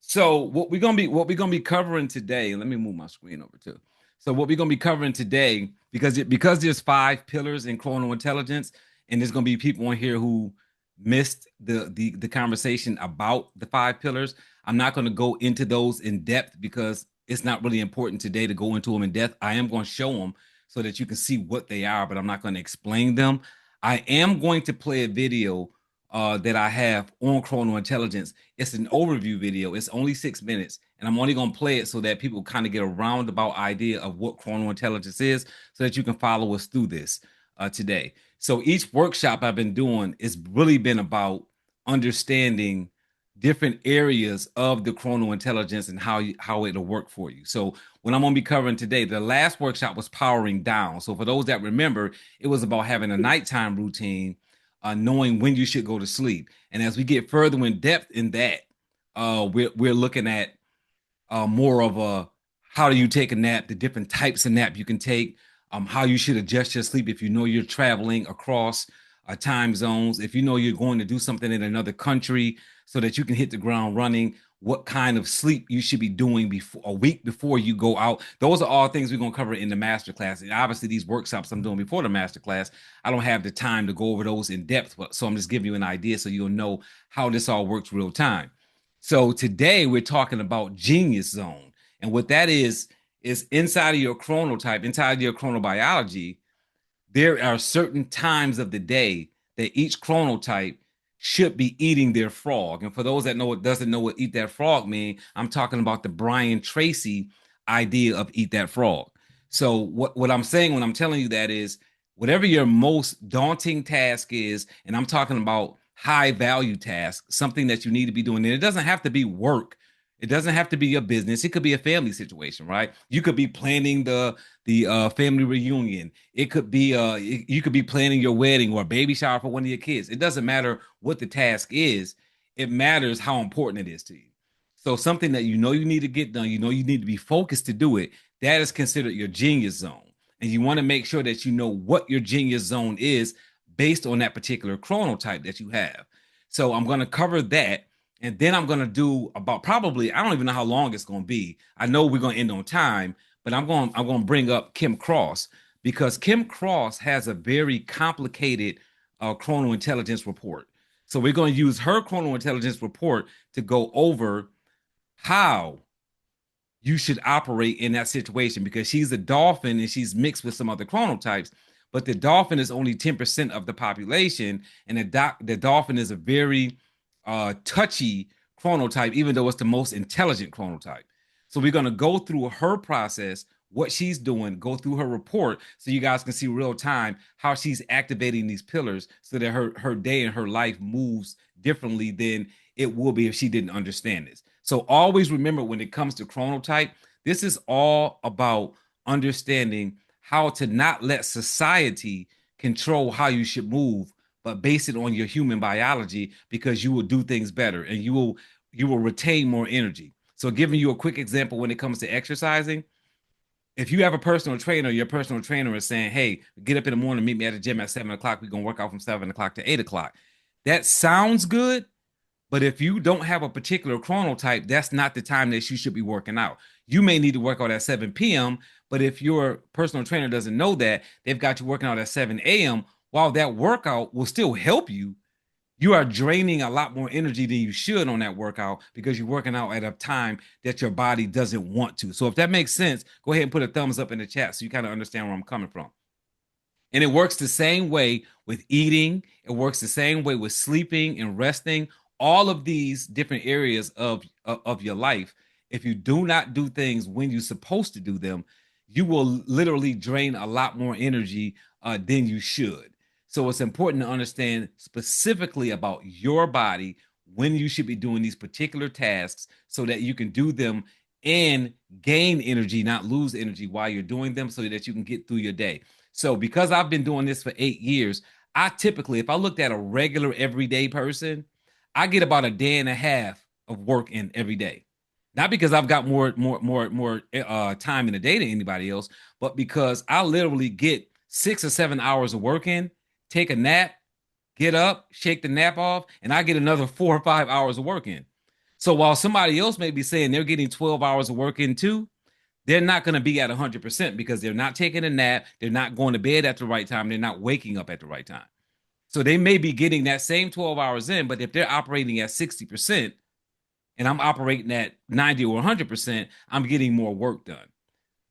So what we're gonna be covering today, let me move my screen over too. So what we're gonna be covering today, because there's five pillars in chrono intelligence, and there's gonna be people on here who missed the conversation about the five pillars. I'm not gonna go into those in depth because it's not really important today to go into them in depth. I am gonna show them so that you can see what they are, but I'm not gonna explain them. I am going to play a video that I have on chrono intelligence. It's an overview video. It's only 6 minutes, and I'm only going to play it so that people kind of get a roundabout idea of what chrono intelligence is, so that you can follow us through this today. So each workshop I've been doing has really been about understanding different areas of the chrono intelligence and how it'll work for you. So what I'm going to be covering today, the last workshop was powering down. So for those that remember, it was about having a nighttime routine, knowing when you should go to sleep. And as we get further in depth in that, we're looking at more of a how do you take a nap, the different types of nap you can take, how you should adjust your sleep if you know you're traveling across time zones, if you know you're going to do something in another country, so that you can hit the ground running. What kind of sleep you should be doing before a week before you go out. Those are all things we're going to cover in the masterclass. And obviously, these workshops I'm doing before the masterclass, I don't have the time to go over those in depth. So I'm just giving you an idea so you'll know how this all works real time. So today we're talking about genius zone. And what that is inside of your chronotype, inside of your chronobiology, there are certain times of the day that each chronotype should be eating their frog. And for those that know, doesn't know what eat that frog mean, I'm talking about the Brian Tracy idea of eat that frog. So what I'm saying when I'm telling you that is, whatever your most daunting task is, and I'm talking about high value task, something that you need to be doing, and it doesn't have to be work. It doesn't have to be a business. It could be a family situation, right? You could be planning the family reunion. It could be you could be planning your wedding or a baby shower for one of your kids. It doesn't matter what the task is. It matters how important it is to you. So something that you know you need to get done, you know you need to be focused to do it, that is considered your genius zone. And you want to make sure that you know what your genius zone is based on that particular chronotype that you have. So I'm going to cover that. And then I'm going to do about, probably, I don't even know how long it's going to be. I know we're going to end on time, but I'm going to bring up Kim Cross, because Kim Cross has a very complicated chrono intelligence report. So we're going to use her chrono intelligence report to go over how you should operate in that situation, because she's a dolphin and she's mixed with some other chronotypes. But the dolphin is only 10% of the population, and the dolphin is a very touchy chronotype, even though it's the most intelligent chronotype. So we're going to go through her process, what she's doing, go through her report, so you guys can see real time how she's activating these pillars, so that her day and her life moves differently than it will be if she didn't understand this. So always remember, when it comes to chronotype, this is all about understanding how to not let society control how you should move, but base it on your human biology, because you will do things better and you will retain more energy. So giving you a quick example, when it comes to exercising, if you have a personal trainer, your personal trainer is saying, hey, get up in the morning, meet me at the gym at 7 o'clock. We're going to work out from 7 o'clock to 8 o'clock. That sounds good, but if you don't have a particular chronotype, that's not the time that you should be working out. You may need to work out at 7 p.m., but if your personal trainer doesn't know that, they've got you working out at 7 a.m., while that workout will still help you, you are draining a lot more energy than you should on that workout, because you're working out at a time that your body doesn't want to. So if that makes sense, go ahead and put a thumbs up in the chat so you kind of understand where I'm coming from. And it works the same way with eating. It works the same way with sleeping and resting. All of these different areas of your life, if you do not do things when you're supposed to do them, you will literally drain a lot more energy than you should. So it's important to understand specifically about your body, when you should be doing these particular tasks, so that you can do them and gain energy, not lose energy while you're doing them, so that you can get through your day. So because I've been doing this for 8 years, I typically, if I looked at a regular everyday person, I get about a day and a half of work in every day. Not because I've got more time in the day than anybody else, but because I literally get 6 or 7 hours of work in, take a nap, get up, shake the nap off, and I get another 4 or 5 hours of work in. So while somebody else may be saying they're getting 12 hours of work in too, they're not going to be at 100% because they're not taking a nap, they're not going to bed at the right time, they're not waking up at the right time. So they may be getting that same 12 hours in, but if they're operating at 60% and I'm operating at 90 or 100%, I'm getting more work done.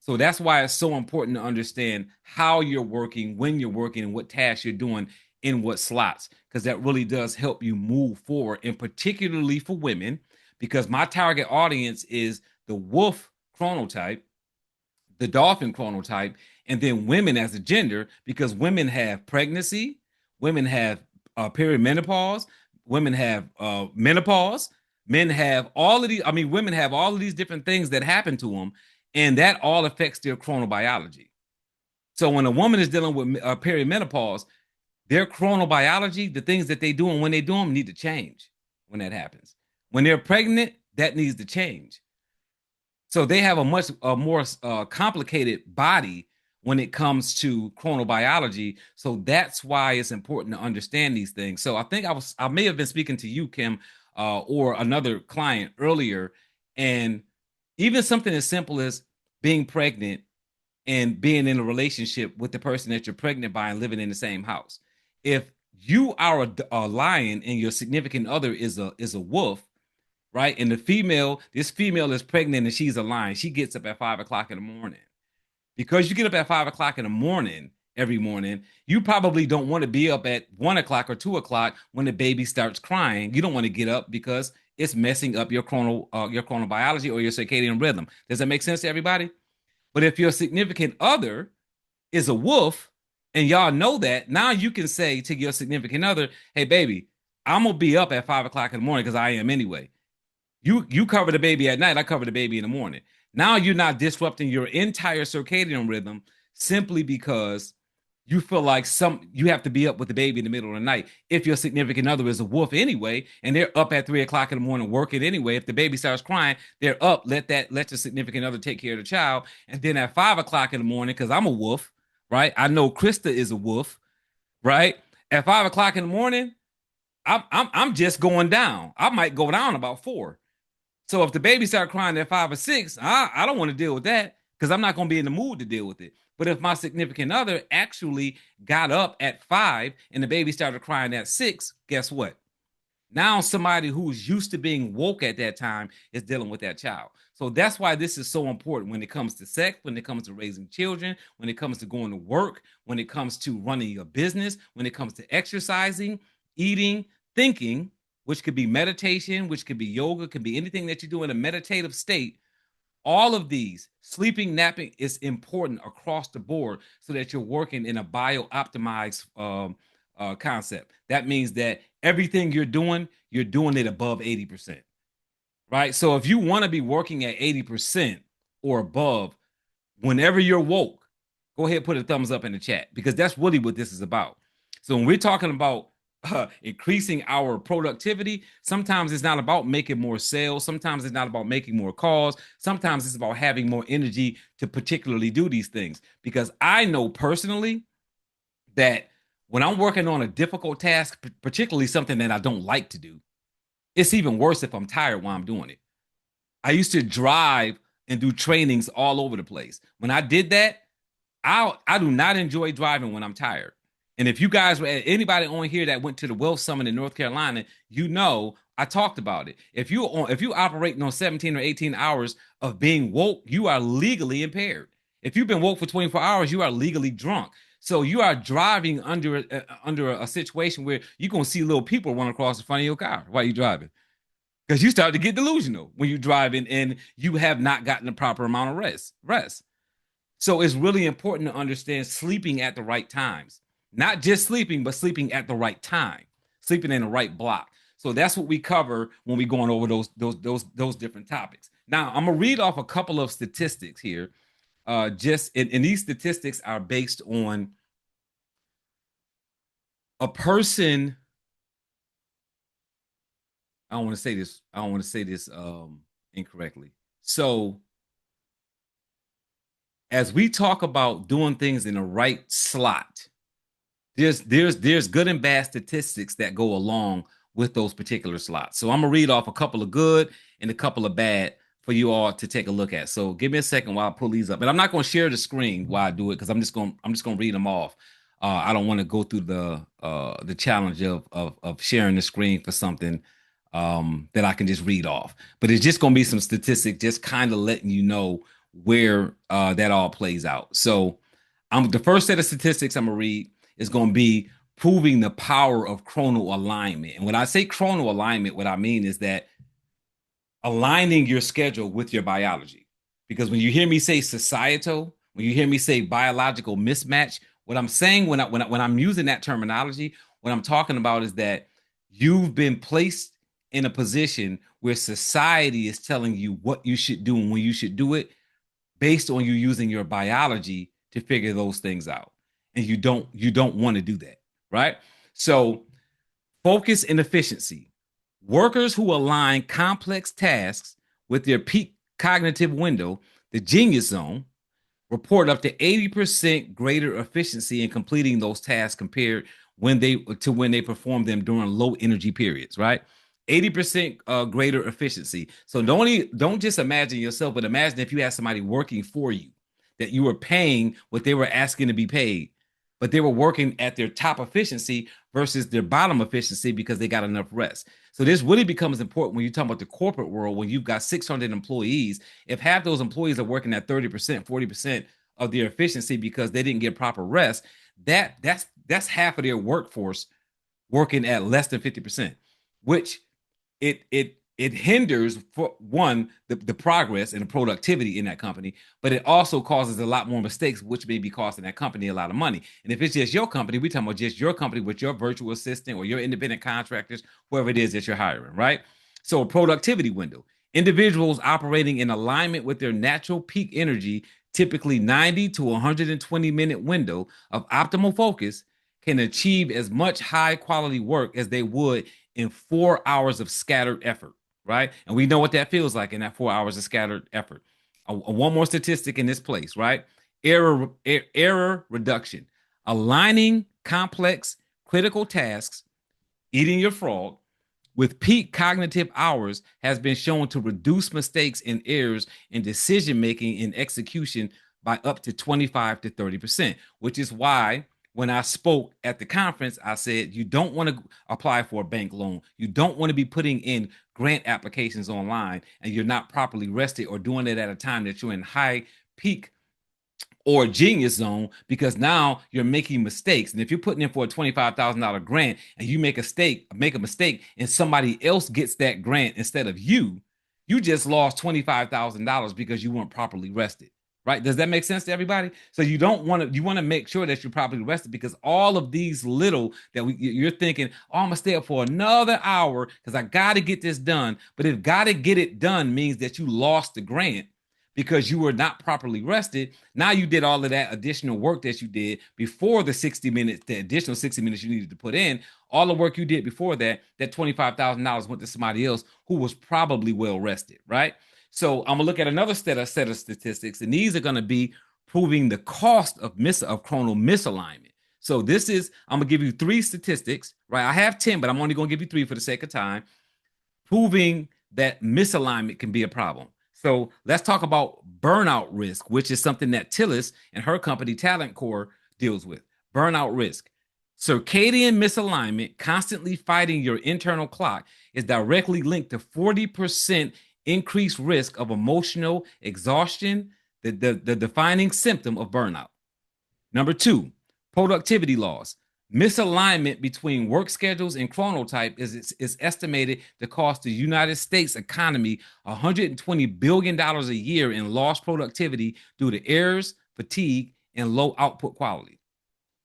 So that's why it's so important to understand how you're working, when you're working, and what tasks you're doing in what slots, because that really does help you move forward, and particularly for women, because my target audience is the wolf chronotype, the dolphin chronotype, and then women as a gender, because women have pregnancy, women have perimenopause, women have menopause, men have all of these. I mean, women have all of these different things that happen to them, and that all affects their chronobiology. So when a woman is dealing with perimenopause, their chronobiology, the things that they do and when they do them, need to change when that happens. When they're pregnant, that needs to change. So they have a much more complicated body when it comes to chronobiology. So that's why it's important to understand these things. So I think I may have been speaking to you, Kim, or another client earlier, and even something as simple as being pregnant and being in a relationship with the person that you're pregnant by and living in the same house. If you are a lion and your significant other is a wolf, right? And this female is pregnant and she's a lion. She gets up at 5 o'clock in the morning. Because you get up at 5 o'clock in the morning every morning, you probably don't want to be up at 1 o'clock or 2 o'clock when the baby starts crying. You don't want to get up because it's messing up your chronobiology or your circadian rhythm. Does that make sense to everybody? But if your significant other is a wolf and y'all know that, now you can say to your significant other, hey, baby, I'm going to be up at 5 o'clock in the morning because I am anyway. You cover the baby at night, I cover the baby in the morning. Now you're not disrupting your entire circadian rhythm simply because you feel like you have to be up with the baby in the middle of the night. If your significant other is a wolf anyway, and they're up at 3 o'clock in the morning working anyway, if the baby starts crying, they're up. Let your significant other take care of the child. And then at 5 o'clock in the morning, because I'm a wolf, right? I know Krista is a wolf, right? At 5 o'clock in the morning, I'm just going down. I might go down about 4. So if the baby start crying at 5 or 6, I don't want to deal with that because I'm not going to be in the mood to deal with it. But if my significant other actually got up at 5 and the baby started crying at 6, guess what? Now somebody who's used to being woke at that time is dealing with that child. So that's why this is so important when it comes to sex, when it comes to raising children, when it comes to going to work, when it comes to running your business, when it comes to exercising, eating, thinking, which could be meditation, which could be yoga, could be anything that you do in a meditative state. All of these, sleeping, napping, is important across the board so that you're working in a bio-optimized concept. That means that everything you're doing it above 80%, right? So if you want to be working at 80% or above, whenever you're woke, go ahead and put a thumbs up in the chat because that's really what this is about. So when we're talking about increasing our productivity, sometimes it's not about making more sales. Sometimes it's not about making more calls. Sometimes it's about having more energy to particularly do these things. Because I know personally that when I'm working on a difficult task, particularly something that I don't like to do, it's even worse if I'm tired while I'm doing it. I used to drive and do trainings all over the place. When I did that, I do not enjoy driving when I'm tired. And if you guys were anybody on here that went to the Wealth Summit in North Carolina, you know I talked about it. If you operating on 17 or 18 hours of being woke, you are legally impaired. If you've been woke for 24 hours, you are legally drunk. So you are driving under a situation where you're gonna see little people run across the front of your car while you're driving because you start to get delusional when you're driving and you have not gotten the proper amount of rest. So it's really important to understand sleeping at the right times. Not just sleeping, but sleeping at the right time, sleeping in the right block. So that's what we cover when we're going over those different topics. Now, I'm gonna read off a couple of statistics here. And these statistics are based on a person. I don't want to say this. I don't want to say this incorrectly. So as we talk about doing things in the right slot, there's good and bad statistics that go along with those particular slots. So I'm gonna read off a couple of good and a couple of bad for you all to take a look at. So give me a second while I pull these up. And I'm not going to share the screen while I do it because I'm just going to read them off. I don't want to go through the challenge of sharing the screen for something that I can just read off. But it's just going to be some statistics, just kind of letting you know where that all plays out. So the first set of statistics I'm gonna read is going to be proving the power of chronal alignment. And when I say chronal alignment, what I mean is that aligning your schedule with your biology. Because when you hear me say societal, when you hear me say biological mismatch, what I'm saying when I'm using that terminology, what I'm talking about is that you've been placed in a position where society is telling you what you should do and when you should do it based on you using your biology to figure those things out. And you don't want to do that, right? So focus and efficiency. Workers who align complex tasks with their peak cognitive window, the genius zone, report up to 80% greater efficiency in completing those tasks compared when they perform them during low energy periods, right? 80% greater efficiency. So don't just imagine yourself, but imagine if you had somebody working for you that you were paying what they were asking to be paid, but they were working at their top efficiency versus their bottom efficiency because they got enough rest. So this really becomes important when you talk about the corporate world, when you've got 600 employees. If half those employees are working at 30%, 40% of their efficiency because they didn't get proper rest, that's half of their workforce working at less than 50%, which it hinders, for one, the progress and the productivity in that company, but it also causes a lot more mistakes, which may be costing that company a lot of money. And if it's just your company, we're talking about just your company with your virtual assistant or your independent contractors, whoever it is that you're hiring, right? So a productivity window. Individuals operating in alignment with their natural peak energy, typically 90 to 120-minute window of optimal focus, can achieve as much high quality work as they would in 4 hours of scattered effort, right? And we know what that feels like in that 4 hours of scattered effort. One more statistic in this place, right? Error reduction. Aligning complex critical tasks, eating your frog, with peak cognitive hours has been shown to reduce mistakes and errors in decision making and execution by up to 25 to 30%, which is why when I spoke at the conference, I said you don't want to apply for a bank loan. You don't want to be putting in grant applications online and you're not properly rested or doing it at a time that you're in high peak or genius zone, because now you're making mistakes. And if you're putting in for a $25,000 grant and you make a mistake and somebody else gets that grant instead of you, you just lost $25,000 because you weren't properly rested. Right? Does that make sense to everybody? So you want to make sure that you're properly rested, because all of these little you're thinking, oh, I'm gonna stay up for another hour because I got to get this done. But if got to get it done means that you lost the grant because you were not properly rested. Now you did all of that additional work that you did before the 60 minutes, the additional 60 minutes you needed to put in, all the work you did before that, that $25,000 went to somebody else who was probably well rested, right? So I'm gonna look at another set of statistics, and these are gonna be proving the cost of chronal misalignment. So I'm gonna give you 3 statistics, right? I have 10, but I'm only gonna give you 3 for the sake of time, proving that misalignment can be a problem. So let's talk about burnout risk, which is something that Tillis and her company Talent Core deals with. Burnout risk. Circadian misalignment, constantly fighting your internal clock, is directly linked to 40% increased risk of emotional exhaustion, the defining symptom of burnout. Number 2, productivity loss. Misalignment between work schedules and chronotype is estimated to cost the United States economy $120 billion a year in lost productivity due to errors, fatigue, and low output quality.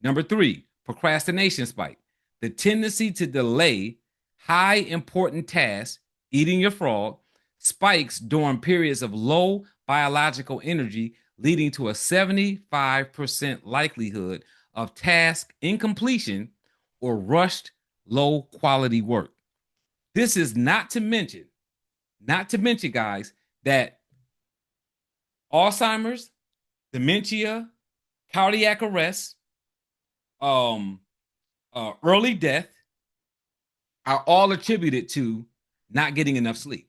Number 3, procrastination spike. The tendency to delay high important tasks, eating your frog, spikes during periods of low biological energy, leading to a 75% likelihood of task incompletion or rushed low quality work. This is not to mention, guys, that Alzheimer's, dementia, cardiac arrest, early death, are all attributed to not getting enough sleep,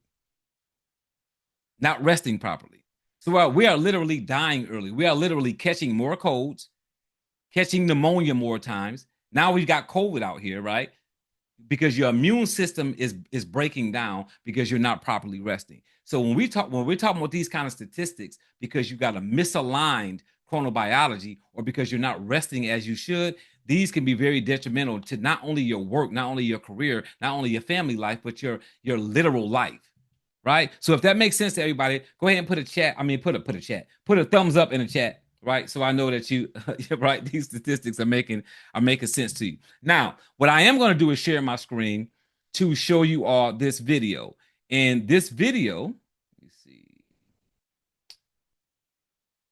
not resting properly. So we are literally dying early. We are literally catching more colds, catching pneumonia more times. Now we've got COVID out here, right? Because your immune system is breaking down because you're not properly resting. So when we're talking about these kind of statistics, because you got a misaligned chronobiology or because you're not resting as you should, these can be very detrimental to not only your work, not only your career, not only your family life, but your literal life. Right. So if that makes sense to everybody, go ahead and put a chat. I mean, put a thumbs up in the chat. Right. So I know that you right. These statistics are making sense to you. Now, what I am going to do is share my screen to show you all this video. And this video, let me see,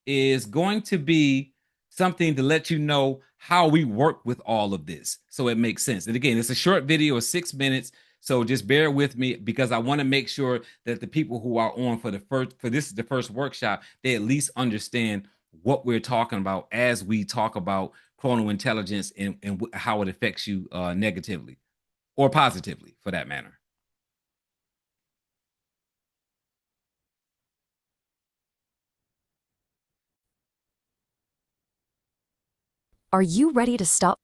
is going to be something to let you know how we work with all of this. So it makes sense. And again, it's a short video of 6 minutes. So just bear with me because I want to make sure that the people who are on for this is the first workshop, they at least understand what we're talking about as we talk about chronointelligence and how it affects you negatively or positively for that matter. Are you ready to stop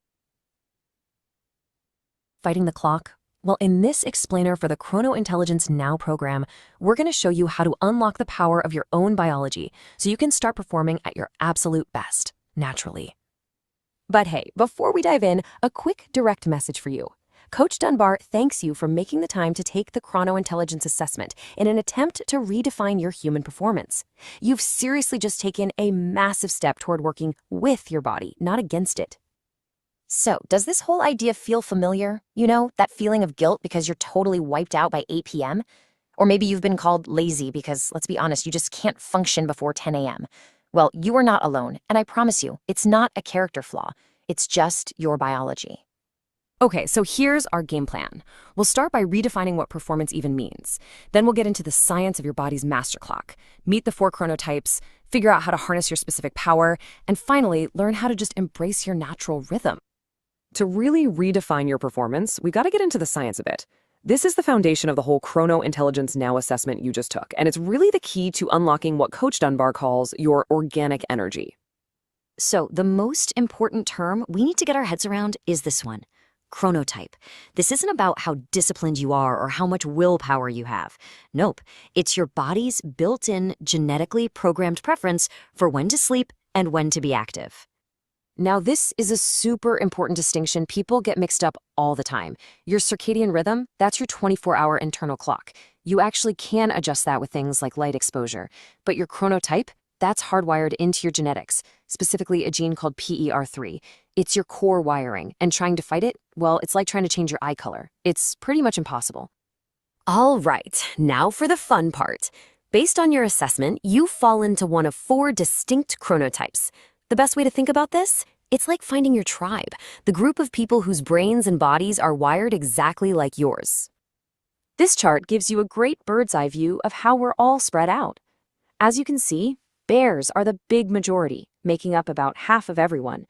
fighting the clock? Well, in this explainer for the ChronoIntelligence Now program, we're going to show you how to unlock the power of your own biology so you can start performing at your absolute best, naturally. But hey, before we dive in, a quick direct message for you. Coach Dunbar thanks you for making the time to take the ChronoIntelligence assessment in an attempt to redefine your human performance. You've seriously just taken a massive step toward working with your body, not against it. So, does this whole idea feel familiar? You know, that feeling of guilt because you're totally wiped out by 8 p.m.? Or maybe you've been called lazy because, let's be honest, you just can't function before 10 a.m. Well, you are not alone, and I promise you, it's not a character flaw. It's just your biology. Okay, so here's our game plan. We'll start by redefining what performance even means. Then we'll get into the science of your body's master clock, meet the 4 chronotypes, figure out how to harness your specific power, and finally, learn how to just embrace your natural rhythm. To really redefine your performance, we got to get into the science a bit. This is the foundation of the whole ChronoIntelligence Now assessment you just took, and it's really the key to unlocking what Coach Dunbar calls your organic energy. So the most important term we need to get our heads around is this one. Chronotype. This isn't about how disciplined you are or how much willpower you have. Nope, it's your body's built-in, genetically programmed preference for when to sleep and when to be active. Now, this is a super important distinction people get mixed up all the time. Your circadian rhythm, that's your 24-hour internal clock. You actually can adjust that with things like light exposure. But your chronotype, that's hardwired into your genetics, specifically a gene called PER3. It's your core wiring, and trying to fight it, well, it's like trying to change your eye color. It's pretty much impossible. All right, now for the fun part. Based on your assessment, you fall into one of 4 distinct chronotypes. The best way to think about this? It's like finding your tribe, the group of people whose brains and bodies are wired exactly like yours. This chart gives you a great bird's eye view of how we're all spread out. As you can see, bears are the big majority, making up about half of everyone.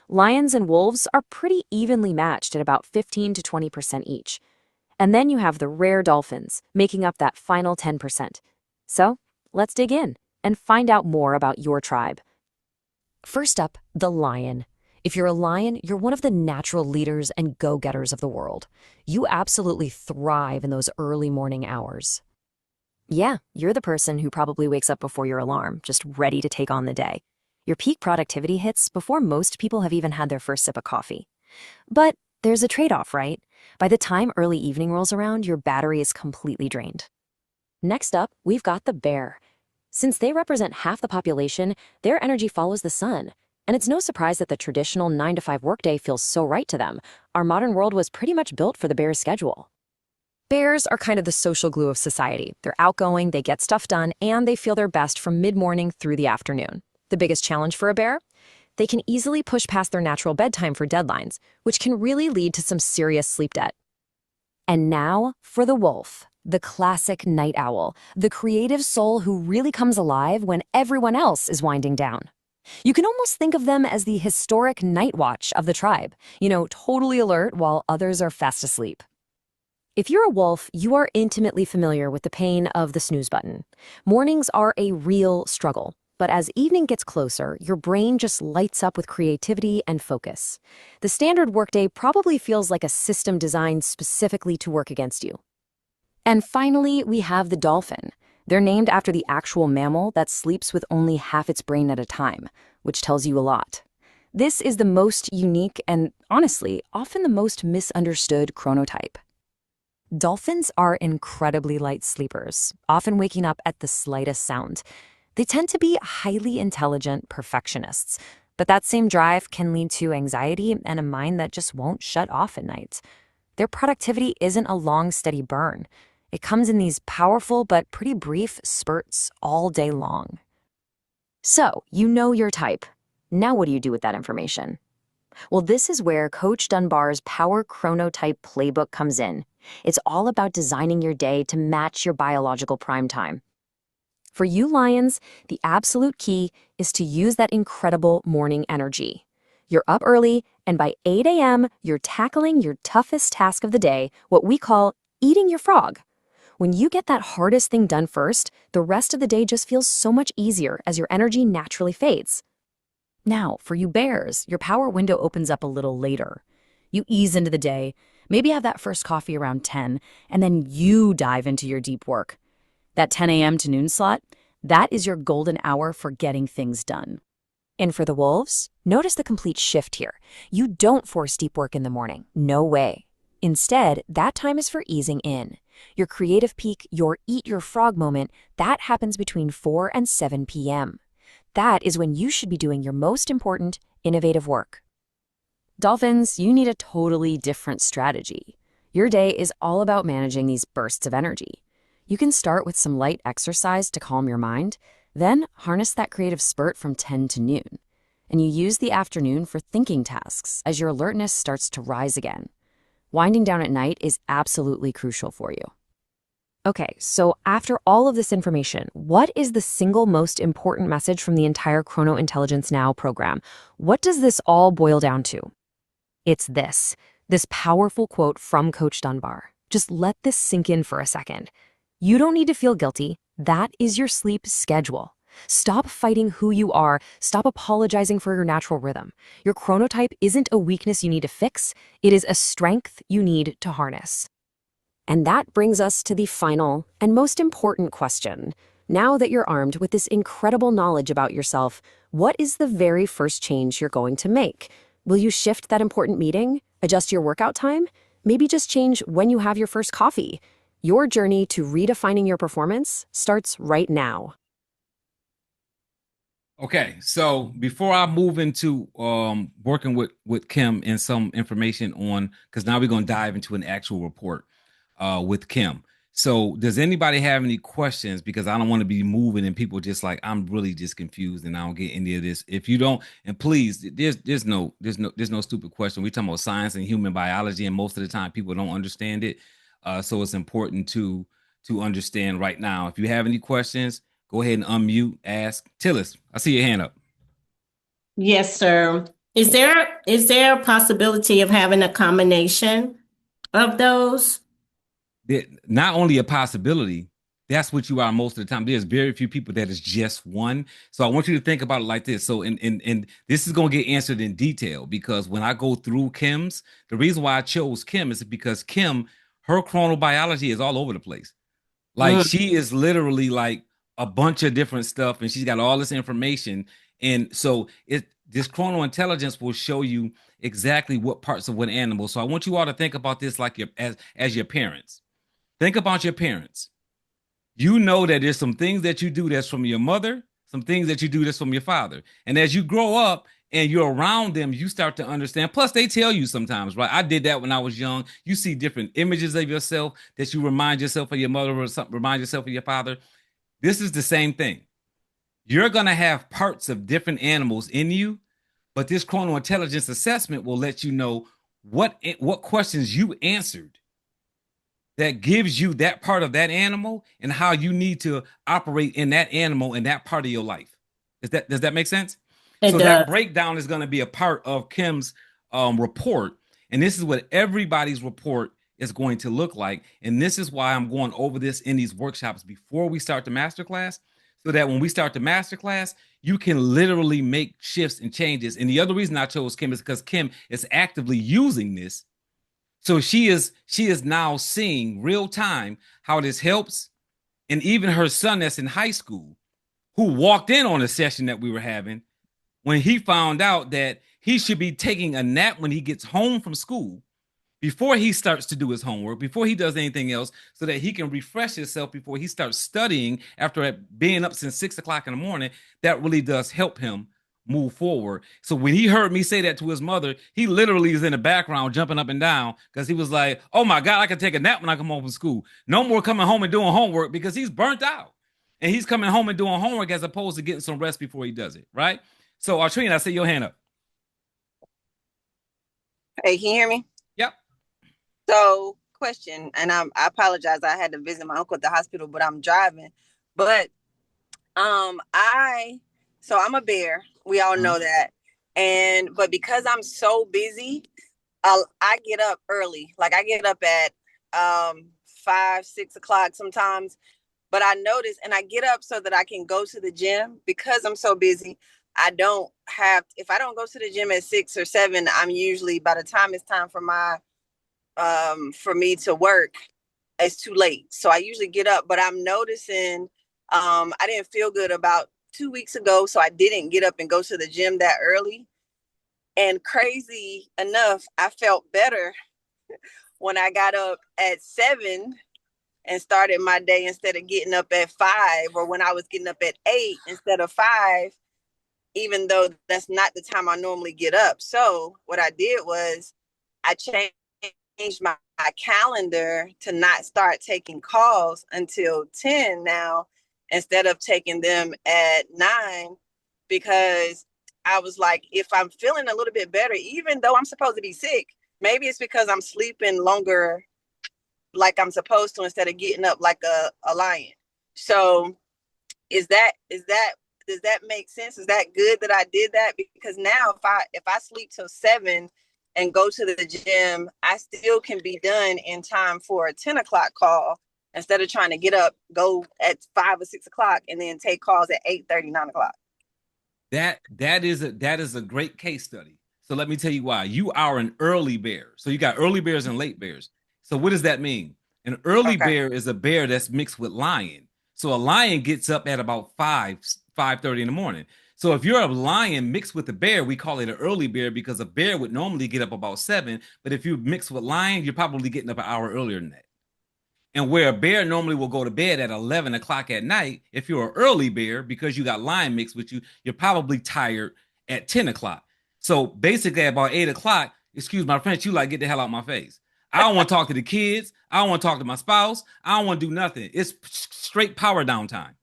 Lions and wolves are pretty evenly matched at about 15 to 20% each. And then you have the rare dolphins, making up that final 10%. So, let's dig in and find out more about your tribe. First up, the lion. If you're a lion, you're one of the natural leaders and go-getters of the world. You absolutely thrive in those early morning hours. Yeah, you're the person who probably wakes up before your alarm, just ready to take on the day. Your peak productivity hits before most people have even had their first sip of coffee. But there's a trade-off, right? By the time early evening rolls around, your battery is completely drained. Next up, we've got the bear. Since they represent half the population, their energy follows the sun. And it's no surprise that the traditional 9-to-5 workday feels so right to them. Our modern world was pretty much built for the bear's schedule. Bears are kind of the social glue of society. They're outgoing, they get stuff done, and they feel their best from mid-morning through the afternoon. The biggest challenge for a bear? They can easily push past their natural bedtime for deadlines, which can really lead to some serious sleep debt. And now for the wolf, the classic night owl, the creative soul who really comes alive when everyone else is winding down. You can almost think of them as the historic night watch of the tribe, totally alert while others are fast asleep. If you're a wolf, you are intimately familiar with the pain of the snooze button. Mornings are a real struggle, but as evening gets closer, your brain just lights up with creativity and focus. The standard workday probably feels like a system designed specifically to work against you. And finally, we have the dolphin. They're named after the actual mammal that sleeps with only half its brain at a time, which tells you a lot. This is the most unique and, honestly, often the most misunderstood chronotype. Dolphins are incredibly light sleepers, often waking up at the slightest sound. They tend to be highly intelligent perfectionists, but that same drive can lead to anxiety and a mind that just won't shut off at night. Their productivity isn't a long, steady burn. It comes in these powerful but pretty brief spurts all day long. So, you know your type. Now what do you do with that information? Well, this is where Coach Dunbar's Power Chronotype Playbook comes in. It's all about designing your day to match your biological prime time. For you lions, the absolute key is to use that incredible morning energy. You're up early, and by 8 a.m., you're tackling your toughest task of the day, what we call eating your frog. When you get that hardest thing done first, the rest of the day just feels so much easier as your energy naturally fades. Now, for you bears, your power window opens up a little later. You ease into the day, maybe have that first coffee around 10, and then you dive into your deep work. That 10 a.m. to noon slot, that is your golden hour for getting things done. And for the wolves, notice the complete shift here. You don't force deep work in the morning. No way. Instead, that time is for easing in. Your creative peak, your eat your frog moment, that happens between 4 and 7 p.m. That is when you should be doing your most important, innovative work. Dolphins, you need a totally different strategy. Your day is all about managing these bursts of energy. You can start with some light exercise to calm your mind, then harness that creative spurt from 10 to noon. And you use the afternoon for thinking tasks as your alertness starts to rise again. Winding down at night is absolutely crucial for you. Okay, so after all of this information, what is the single most important message from the entire ChronoIntelligence Now program? What does this all boil down to? It's this powerful quote from Coach Dunbar. Just let this sink in for a second. You don't need to feel guilty. That is your sleep schedule. Stop fighting who you are. Stop apologizing for your natural rhythm. Your chronotype isn't a weakness you need to fix. It is a strength you need to harness. And that brings us to the final and most important question. Now that you're armed with this incredible knowledge about yourself, what is the very first change you're going to make? Will you shift that important meeting? Adjust your workout time? Maybe just change when you have your first coffee? Your journey to redefining your performance starts right now. Okay, so before I move into working with Kim and some information on, because now we're going to dive into an actual report with Kim. So does anybody have any questions? Because I don't want to be moving and people just like, I'm really just confused and I don't get any of this. If you don't, and please, there's no stupid question. We're talking about science and human biology, and most of the time people don't understand it. So it's important to understand right now. If you have any questions, go ahead and unmute, ask. Tillis, I see your hand up. Yes, sir. Is there a possibility of having a combination of those? Not only a possibility, that's what you are most of the time. There's very few people that is just one. So I want you to think about it like this. So and this is going to get answered in detail, because when I go through Kim's, the reason why I chose Kim is because Kim, her chronobiology is all over the place. Like she is literally like a bunch of different stuff, and she's got all this information. And so this chrono intelligence will show you exactly what parts of what animal. So I want you all to think about this like as your parents. Think about your parents. You know that there's some things that you do that's from your mother, some things that you do that's from your father. And as you grow up and you're around them, you start to understand. Plus, they tell you sometimes, right? I did that when I was young. You see different images of yourself that you remind yourself of your mother or something, remind yourself of your father. This is the same thing. You're going to have parts of different animals in you, but this chrono intelligence assessment will let you know what questions you answered that gives you that part of that animal and how you need to operate in that animal and that part of your life. Does that make sense? So that breakdown is going to be a part of Kim's report. And this is what everybody's report is going to look like. And this is why I'm going over this in these workshops before we start the masterclass, so that when we start the masterclass, you can literally make shifts and changes. And the other reason I chose Kim is because Kim is actively using this. So she is now seeing real time how this helps. And even her son that's in high school, who walked in on a session that we were having, when he found out that he should be taking a nap when he gets home from school, before he starts to do his homework, before he does anything else, so that he can refresh himself before he starts studying after being up since 6 o'clock in the morning, that really does help him move forward. So when he heard me say that to his mother, he literally is in the background jumping up and down because he was like, oh my God, I can take a nap when I come home from school. No more coming home and doing homework, because he's burnt out. And he's coming home and doing homework as opposed to getting some rest before he does it, right? So Artrina, I see your hand up. Hey, can you hear me? Yep. So, question, and I apologize. I had to visit my uncle at the hospital, but I'm driving. But I'm a bear. We all know that. But because I'm so busy, I get up early. Like I get up at 5, 6 o'clock sometimes. But I notice, and I get up so that I can go to the gym because I'm so busy. If I don't go to the gym at 6 or 7, I'm usually, by the time it's time for for me to work, it's too late. So I usually get up, but I'm noticing, I didn't feel good about 2 weeks ago. So I didn't get up and go to the gym that early. And crazy enough, I felt better when I got up at 7 and started my day instead of getting up at 5, or when I was getting up at 8 instead of 5, even though that's not the time I normally get up. So what I did was I changed my calendar to not start taking calls until 10 now, instead of taking them at 9, because I was like, if I'm feeling a little bit better, even though I'm supposed to be sick, maybe it's because I'm sleeping longer like I'm supposed to, instead of getting up like a lion. So does that make sense? Is that good that I did that? Because now if I sleep till 7 and go to the gym, I still can be done in time for a 10 o'clock call, instead of trying to get up, go at 5 or 6 o'clock, and then take calls at 8:30, 9 o'clock. That is a great case study. So let me tell you why. You are an early bear. So you got early bears and late bears. So what does that mean? An early bear is a bear that's mixed with lion. So a lion gets up at about 5:30 in the morning. So if you're a lion mixed with a bear, we call it an early bear, because a bear would normally get up about 7. But if you mix with lion, you're probably getting up an hour earlier than that. And where a bear normally will go to bed at 11 o'clock at night, if you're an early bear, because you got lion mixed with you, you're probably tired at 10 o'clock. So basically, at about 8 o'clock, excuse my French, you like, get the hell out of my face. I don't want to talk to the kids. I don't want to talk to my spouse. I don't want to do nothing. It's straight power down time,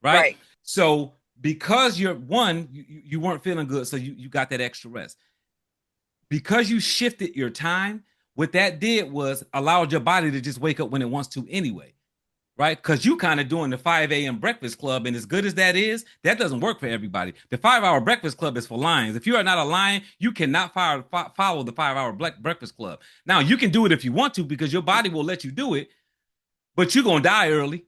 right? So because you weren't feeling good, so you got that extra rest. Because you shifted your time, what that did was allowed your body to just wake up when it wants to anyway, right? Because you kind of doing the 5 a.m. breakfast club, and as good as that is, that doesn't work for everybody. The 5-hour breakfast club is for lions. If you are not a lion, you cannot follow the 5-hour breakfast club. Now, you can do it if you want to, because your body will let you do it, but you're going to die early.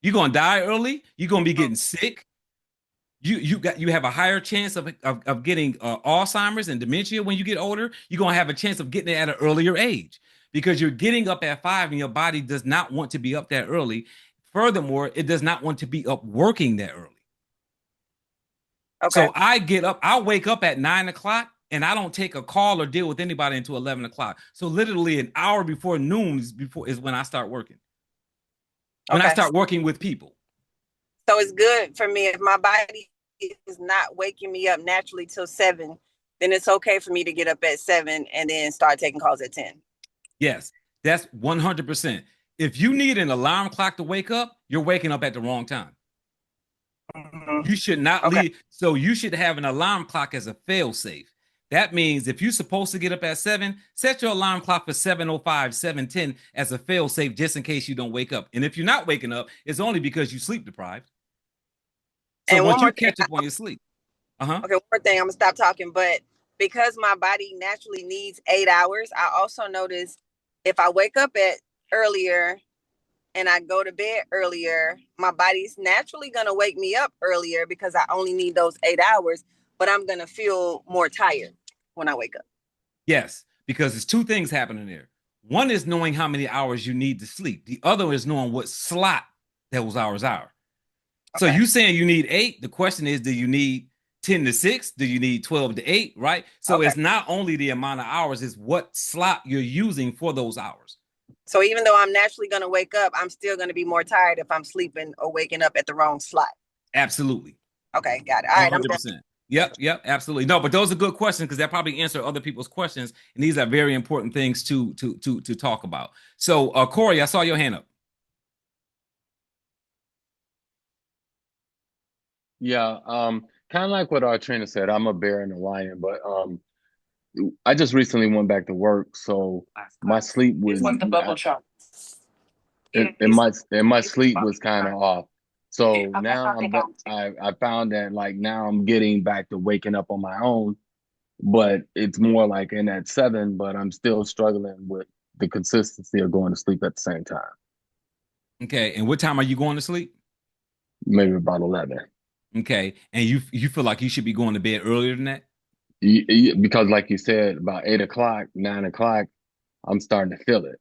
You're going to die early. You're going to be getting sick. You have a higher chance of getting Alzheimer's and dementia when you get older. You're going to have a chance of getting it at an earlier age, because you're getting up at 5 and your body does not want to be up that early. Furthermore, it does not want to be up working that early. So I get up, I wake up at 9 o'clock, and I don't take a call or deal with anybody until 11 o'clock. So literally an hour before noon is when I start working. When I start working with people. So it's good for me if my body is not waking me up naturally till 7, then it's okay for me to get up at 7 and then start taking calls at 10. Yes, that's 100%. If you need an alarm clock to wake up, you're waking up at the wrong time. You should not leave. So you should have an alarm clock as a fail safe. That means if you're supposed to get up at 7, set your alarm clock for 7:05, 7:10 as a fail safe, just in case you don't wake up. And if you're not waking up, it's only because you sleep deprived. So once you catch up on your sleep. Okay, one more thing. I'm gonna stop talking. But because my body naturally needs 8 hours, I also notice if I wake up at earlier and I go to bed earlier, my body's naturally going to wake me up earlier because I only need those 8 hours, but I'm going to feel more tired when I wake up. Yes, because there's two things happening there. One is knowing how many hours you need to sleep. The other is knowing what slot those hours are. So Okay. you saying you need 8. The question is, do you need 10 to 6? Do you need 12 to 8? Right. So Okay. it's not only the amount of hours, it's what slot you're using for those hours. So even though I'm naturally going to wake up, I'm still going to be more tired if I'm sleeping or waking up at the wrong slot. Absolutely. Okay, got it. All right, I'm done. 100%. Yep, absolutely. No, but those are good questions because that probably answer other people's questions, and these are very important things to talk about. So, Corey, I saw your hand up. Yeah, kind of like what our trainer said. I'm a bear and a lion, but I just recently went back to work, so my sleep was my sleep was kind of off. So now I found that like now I'm getting back to waking up on my own, but it's more like in at 7, but I'm still struggling with the consistency of going to sleep at the same time. Okay, and what time are you going to sleep? Maybe about 11. Okay, and you feel like you should be going to bed earlier than that? Because like you said, about 8 o'clock, 9 o'clock, I'm starting to feel it,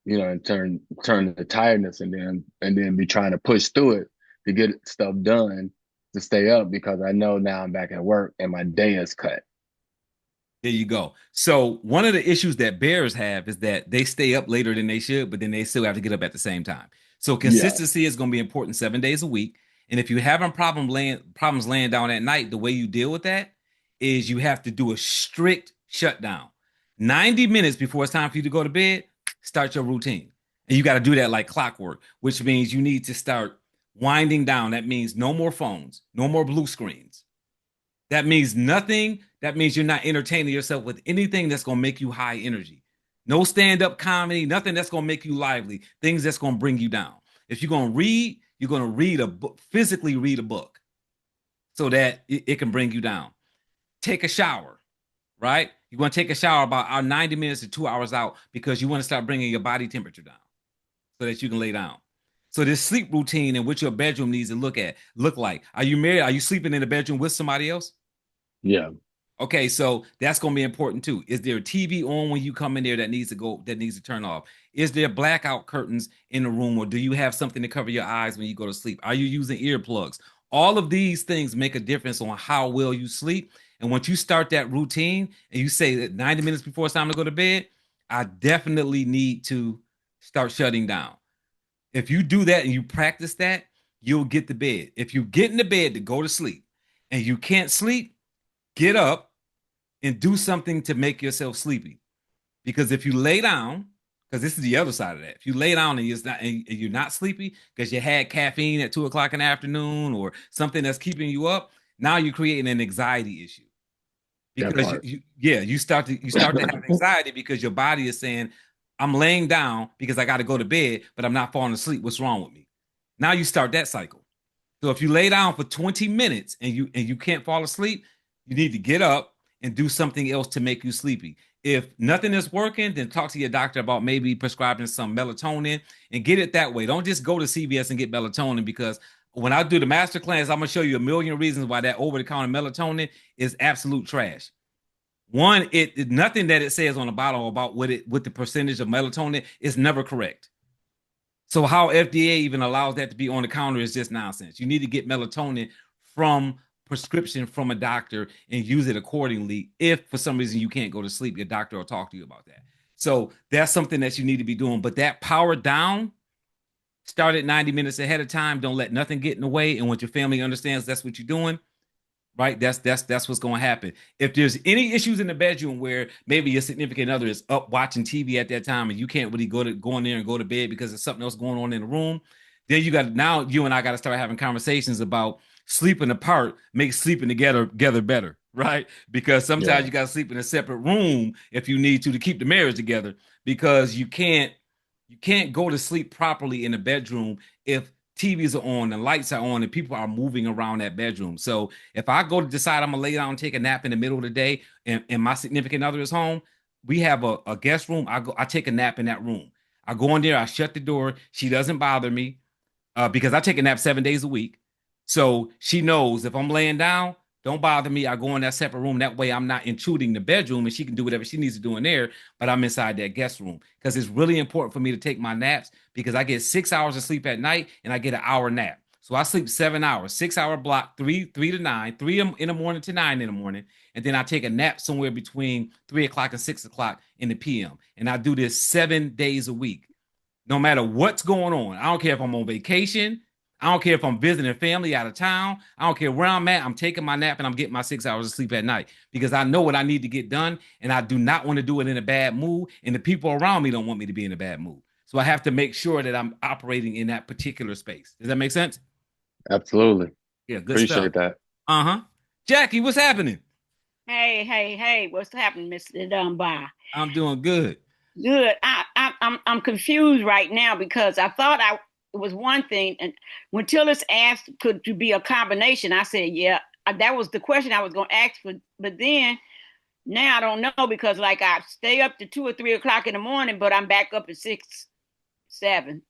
and turn to tiredness, and then be trying to push through it to get stuff done to stay up because I know now I'm back at work and my day is cut. There you go. So one of the issues that bears have is that they stay up later than they should, but then they still have to get up at the same time. So consistency is going to be important 7 days a week. And if you're having problems laying down at night, the way you deal with that is you have to do a strict shutdown. 90 minutes before it's time for you to go to bed, start your routine. And you got to do that like clockwork, which means you need to start winding down. That means no more phones, no more blue screens. That means nothing. That means you're not entertaining yourself with anything that's going to make you high energy. No stand-up comedy, nothing that's going to make you lively, things that's going to bring you down. If you're going to read, you're going to read a book, physically read a book so that it can bring you down. Take a shower, right? You're going to take a shower about 90 minutes to 2 hours out because you want to start bringing your body temperature down so that you can lay down. So this sleep routine and what your bedroom needs to look like. Are you married? Are you sleeping in the bedroom with somebody else? Yeah. Okay, so that's going to be important too. Is there a TV on when you come in there that needs to turn off? Is there blackout curtains in the room, or do you have something to cover your eyes when you go to sleep? Are you using earplugs? All of these things make a difference on how well you sleep. And once you start that routine and you say that 90 minutes before it's time to go to bed, I definitely need to start shutting down. If you do that and you practice that, you'll get to bed. If you get in the bed to go to sleep and you can't sleep, get up and do something to make yourself sleepy. Because if you lay down, because this is the other side of that, if you lay down and you're not sleepy because you had caffeine at 2 o'clock in the afternoon or something that's keeping you up, now you're creating an anxiety issue. Because you start to have anxiety because your body is saying, I'm laying down because I got to go to bed, but I'm not falling asleep. What's wrong with me? Now you start that cycle. So if you lay down for 20 minutes and you can't fall asleep, you need to get up and do something else to make you sleepy. If nothing is working, then talk to your doctor about maybe prescribing some melatonin and get it that way. Don't just go to CVS and get melatonin, because when I do the master class, I'm going to show you a million reasons why that over-the-counter melatonin is absolute trash. One, nothing that it says on the bottle about what the percentage of melatonin is never correct. So how FDA even allows that to be on the counter is just nonsense. You need to get melatonin from prescription from a doctor and use it accordingly. If for some reason you can't go to sleep, your doctor will talk to you about that. So that's something that you need to be doing. But that power down, start at 90 minutes ahead of time. Don't let nothing get in the way. And once your family understands that's what you're doing, right? That's what's going to happen. If there's any issues in the bedroom where maybe your significant other is up watching TV at that time and you can't really go in there and go to bed because there's something else going on in the room, then you and I got to start having conversations about sleeping apart makes sleeping together better, right? Because sometimes you got to sleep in a separate room if you need to keep the marriage together, because you can't go to sleep properly in the bedroom if TVs are on and lights are on and people are moving around that bedroom. So if I go to decide I'm gonna lay down and take a nap in the middle of the day and my significant other is home, we have a guest room. I take a nap in that room. I go in there, I shut the door. She doesn't bother me because I take a nap 7 days a week. So she knows if I'm laying down, don't bother me. I go in that separate room. That way I'm not intruding the bedroom and she can do whatever she needs to do in there, but I'm inside that guest room because it's really important for me to take my naps because I get 6 hours of sleep at night and I get an hour nap. So I sleep 7 hours, 6 hour block, three to nine, three in the morning to 9 in the morning. And then I take a nap somewhere between 3 o'clock and 6 o'clock in the PM. And I do this 7 days a week no matter what's going on. I don't care if I'm on vacation. I don't care if I'm visiting family out of town. I don't care where I'm at. I'm taking my nap and I'm getting my 6 hours of sleep at night because I know what I need to get done. And I do not want to do it in a bad mood. And the people around me don't want me to be in a bad mood. So I have to make sure that I'm operating in that particular space. Does that make sense? Absolutely. Yeah, good stuff. Appreciate that. Uh-huh. Jackie, what's happening? Hey, what's happening, Mr. Dunbar? I'm doing good. Good. I'm confused right now because I thought it was one thing, and when Tillis asked, could you be a combination? I said, yeah, that was the question I was going to ask for. But then now I don't know because like I stay up to 2 or 3 o'clock in the morning, but I'm back up at 6, 7.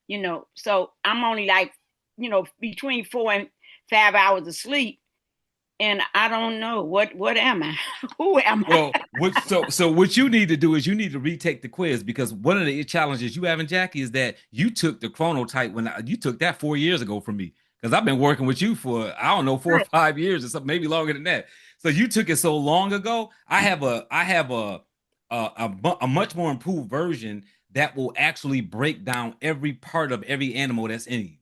So I'm only like between 4 and 5 hours of sleep. And I don't know what am I? Who am I? Well, so what you need to do is you need to retake the quiz because one of the challenges you have in Jackie is that you took the chronotype you took that 4 years ago from me because I've been working with you for I don't know 4 or 5 years or something, maybe longer than that. So you took it so long ago. I have a much more improved version that will actually break down every part of every animal that's in you.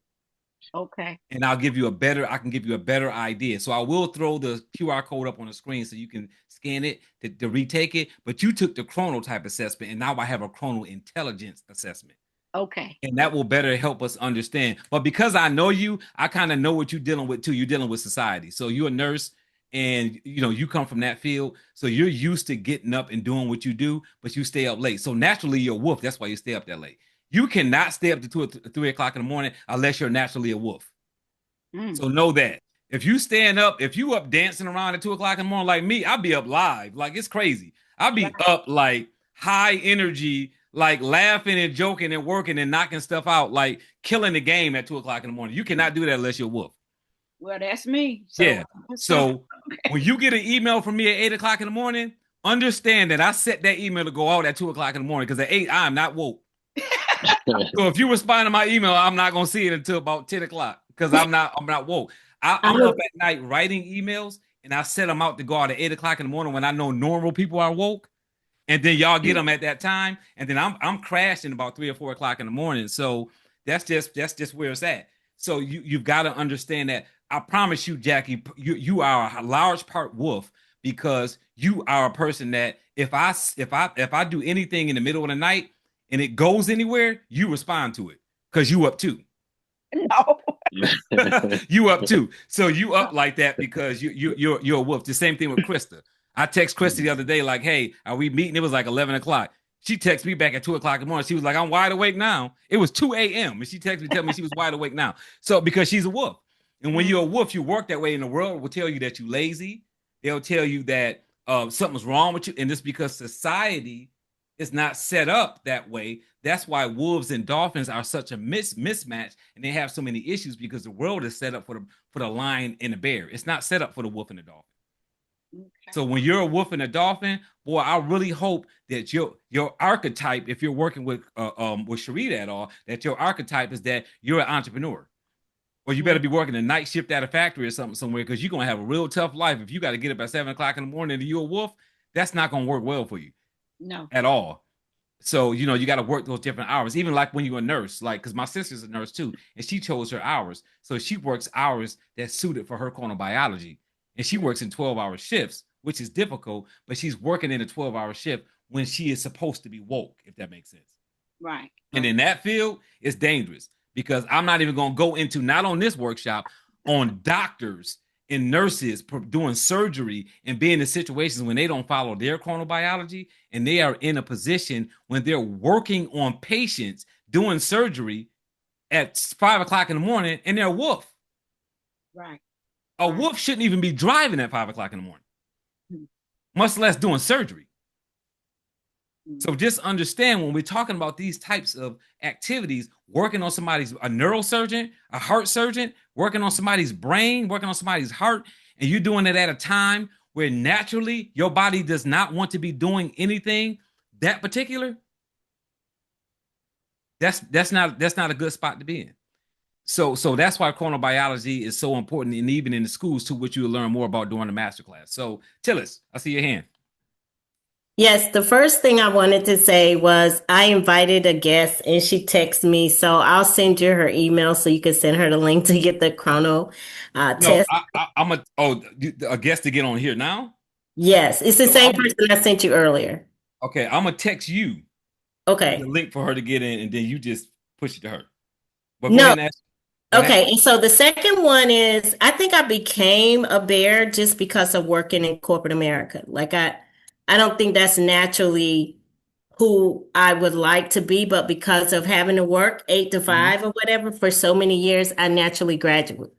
Okay. And I can give you a better idea. So I will throw the QR code up on the screen so you can scan it to retake it. But you took the chronotype assessment, and now I have a ChronoIntelligence assessment. Okay. And that will better help us understand. But because I know you, I kind of know what you're dealing with too. You're dealing with society. So you're a nurse and you come from that field. So you're used to getting up and doing what you do, but you stay up late. So naturally you're a wolf. That's why you stay up that late. You cannot stay up to 2 or 3 o'clock in the morning unless you're naturally a wolf. So know that. If you up dancing around at 2 o'clock in the morning like me, I'll be up live. Like it's crazy. I'll be up like high energy, like laughing and joking and working and knocking stuff out, like killing the game at 2 o'clock in the morning. You cannot do that unless you're a wolf. Well, that's me. Yeah. So when you get an email from me at 8 o'clock in the morning, understand that I set that email to go out at 2 o'clock in the morning because at 8, I'm not woke. So if you respond to my email, I'm not gonna see it until about 10 o'clock because I'm not woke. I'm up at night writing emails and I set them out to go out at 8 o'clock in the morning when I know normal people are woke, and then y'all get them at that time, and then I'm crashing about 3 or 4 o'clock in the morning. So that's just where it's at. So you've got to understand that. I promise you, Jackie, you are a large part wolf because you are a person that if I do anything in the middle of the night and it goes anywhere, you respond to it because you up too. No. You up too. So you up like that because you're a wolf. The same thing with Krista. I text Krista the other day like, hey, are we meeting? It was like 11 o'clock. She texted me back at 2 o'clock in the morning. She was like, I'm wide awake now. It was 2 a.m. And she texted me, tell me she was wide awake now. So because she's a wolf. And when you're a wolf, you work that way, and the world will tell you that you're lazy. They'll tell you that something's wrong with you. And it's because society is not set up that way. That's why wolves and dolphins are such a mismatch, and they have so many issues because the world is set up for the lion and the bear. It's not set up for the wolf and the dolphin. Okay. So when you're a wolf and a dolphin, boy, I really hope that your archetype, if you're working with Sharita at all, that your archetype is that you're an entrepreneur. Or you better be working a night shift at a factory or something somewhere because you're going to have a real tough life. If you got to get up at 7 o'clock in the morning and you're a wolf, that's not going to work well for you. No. At all. So, you got to work those different hours. Even like when you're a nurse, like, because my sister's a nurse too, and she chose her hours. So she works hours that's suited for her chronobiology. And she works in 12-hour shifts, which is difficult, but she's working in a 12-hour shift when she is supposed to be woke, if that makes sense. Right. And in that field, it's dangerous. Because I'm not even going to go into, not on this workshop, on doctors and nurses doing surgery and being in situations when they don't follow their chronobiology and they are in a position when they're working on patients doing surgery at 5 o'clock in the morning and they're a wolf. Right. A wolf shouldn't even be driving at 5 o'clock in the morning, much less doing surgery. So just understand when we're talking about these types of activities, working on somebody's a neurosurgeon, a heart surgeon, working on somebody's brain, working on somebody's heart, and you're doing it at a time where naturally your body does not want to be doing anything that particular, that's not a good spot to be in. So that's why chronobiology is so important, and even in the schools too, which you'll learn more about during the masterclass. So Tillis, I see your hand. Yes, the first thing I wanted to say was I invited a guest and she texted me, so I'll send you her email so you can send her the link to get the chrono No, test. I'm a guest to get on here now. Yes, it's the So same person I sent you earlier. okay, I'm gonna text you the Okay. link for her to get in, and then you just push it to her. But go No, ahead and ask. What okay. happened? And so the second one is I think I became a bear just because of working in corporate America. I don't think that's naturally who I would like to be, but because of having to work 8 to 5 or whatever for so many years, I naturally graduate,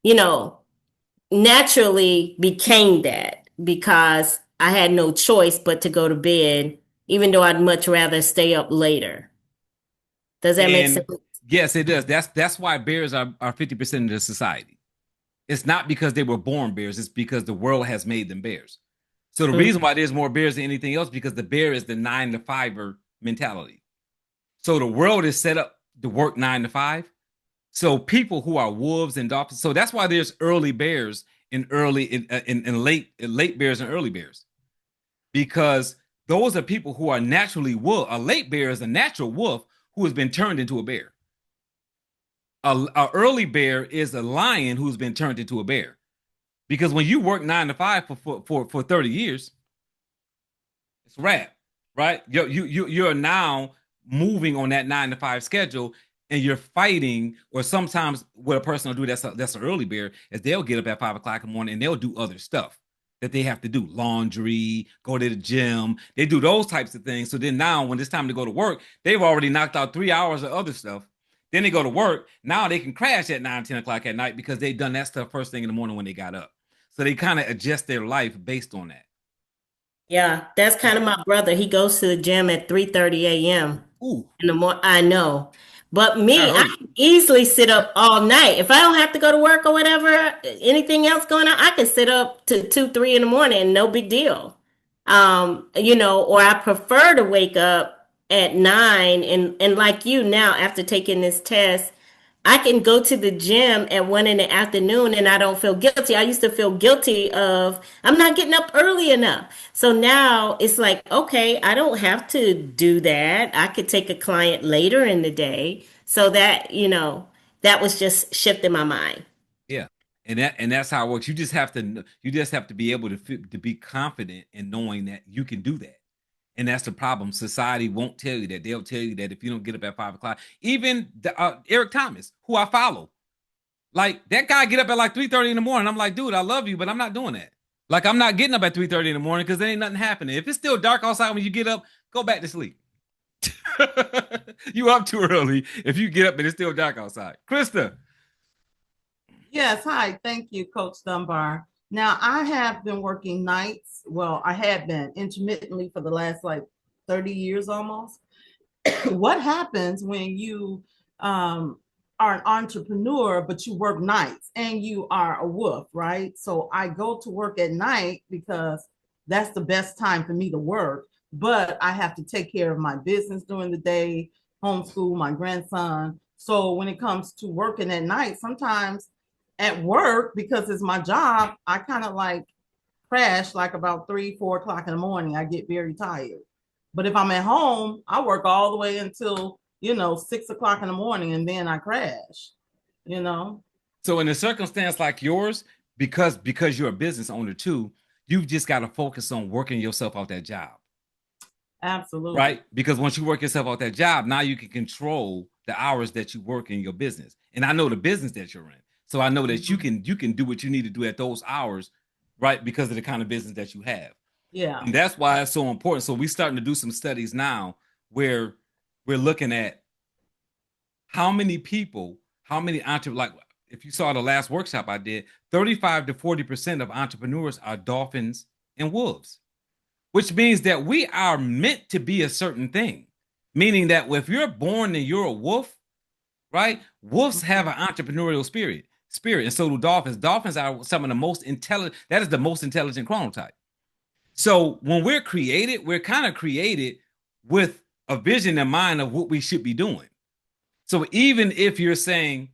you know, naturally became that because I had no choice but to go to bed, even though I'd much rather stay up later. Does that make sense? And yes, it does. That's why bears are 50% of the society. It's not because they were born bears, it's because the world has made them bears. So the reason Mm. why there's more bears than anything else because the bear is the 9 to 5er mentality. So the world is set up to work 9 to 5. So people who are wolves and dolphins, so that's why there's early bears and late bears and early bears, because those are people who are naturally wolf. A late bear is a natural wolf who has been turned into a bear. A early bear is a lion who's been turned into a bear. Because when you work 9 to 5 for 30 years, it's a wrap, right? You're now moving on that 9 to 5 schedule, and you're fighting. Or sometimes what a person will do that's an early bear is they'll get up at 5 o'clock in the morning and they'll do other stuff that they have to do, laundry, go to the gym. They do those types of things. So then now when it's time to go to work, they've already knocked out 3 hours of other stuff. Then they go to work. Now they can crash at 9, 10 o'clock at night because they've done that stuff first thing in the morning when they got up. So they kind of adjust their life based on that. Yeah, that's kind of So, my brother. He goes to the gym at 3:30 a.m. ooh, in the morning. I know. But that me, I hurt. can easily sit up all night. If I don't have to go to work or whatever, anything else going on, I can sit up to 2, 3 in the morning and no big deal. Or I prefer to wake up at 9 and like you now after taking this test, I can go to the gym at 1 in the afternoon and I don't feel guilty. I used to feel guilty of I'm not getting up early enough. So now it's like, okay, I don't have to do that. I could take a client later in the day. So that was just shifting my mind. Yeah. And that's how it works. You just have to be able to be confident in knowing that you can do that. And that's the problem. Society won't tell you that. They'll tell you that if you don't get up at 5 o'clock, even Eric Thomas, who I follow, like that guy get up at like 3:30 in the morning. I'm like, dude, I love you, but I'm not doing that. Like I'm not getting up at 3:30 in the morning because there ain't nothing happening. If it's still dark outside when you get up, go back to sleep. You up too early if you get up and it's still dark outside. Krista. Yes, hi. Thank you, Coach Dunbar. Now, I have been working nights. Well, I had been intermittently for the last like 30 years almost. What happens when you are an entrepreneur, but you work nights and you are a wolf, right? So I go to work at night because that's the best time for me to work, but I have to take care of my business during the day, homeschool my grandson. So when it comes to working at night, sometimes at work, because it's my job, I kind of like crash like about 3, 4 o'clock in the morning. I get very tired. But if I'm at home, I work all the way until, 6 o'clock in the morning and then I crash, you know? So in a circumstance like yours, because you're a business owner too, you've just got to focus on working yourself out that job, Absolutely. right? Because once you work yourself out that job, now you can control the hours that you work in your business. And I know the business that you're in. So I know that you can do what you need to do at those hours, right? Because of the kind of business that you have. Yeah. And that's why it's so important. So we're starting to do some studies now where we're looking at how many entrepreneurs, like if you saw the last workshop I did, 35 to 40% of entrepreneurs are dolphins and wolves. which means that we are meant to be a certain thing. Meaning that if you're born and you're a wolf, right? Wolves have an entrepreneurial spirit, and so do dolphins. Dolphins are some of the most intelligent. That is the most intelligent chronotype. So when we're created, we're kind of created with a vision in mind of what we should be doing. So even if you're saying,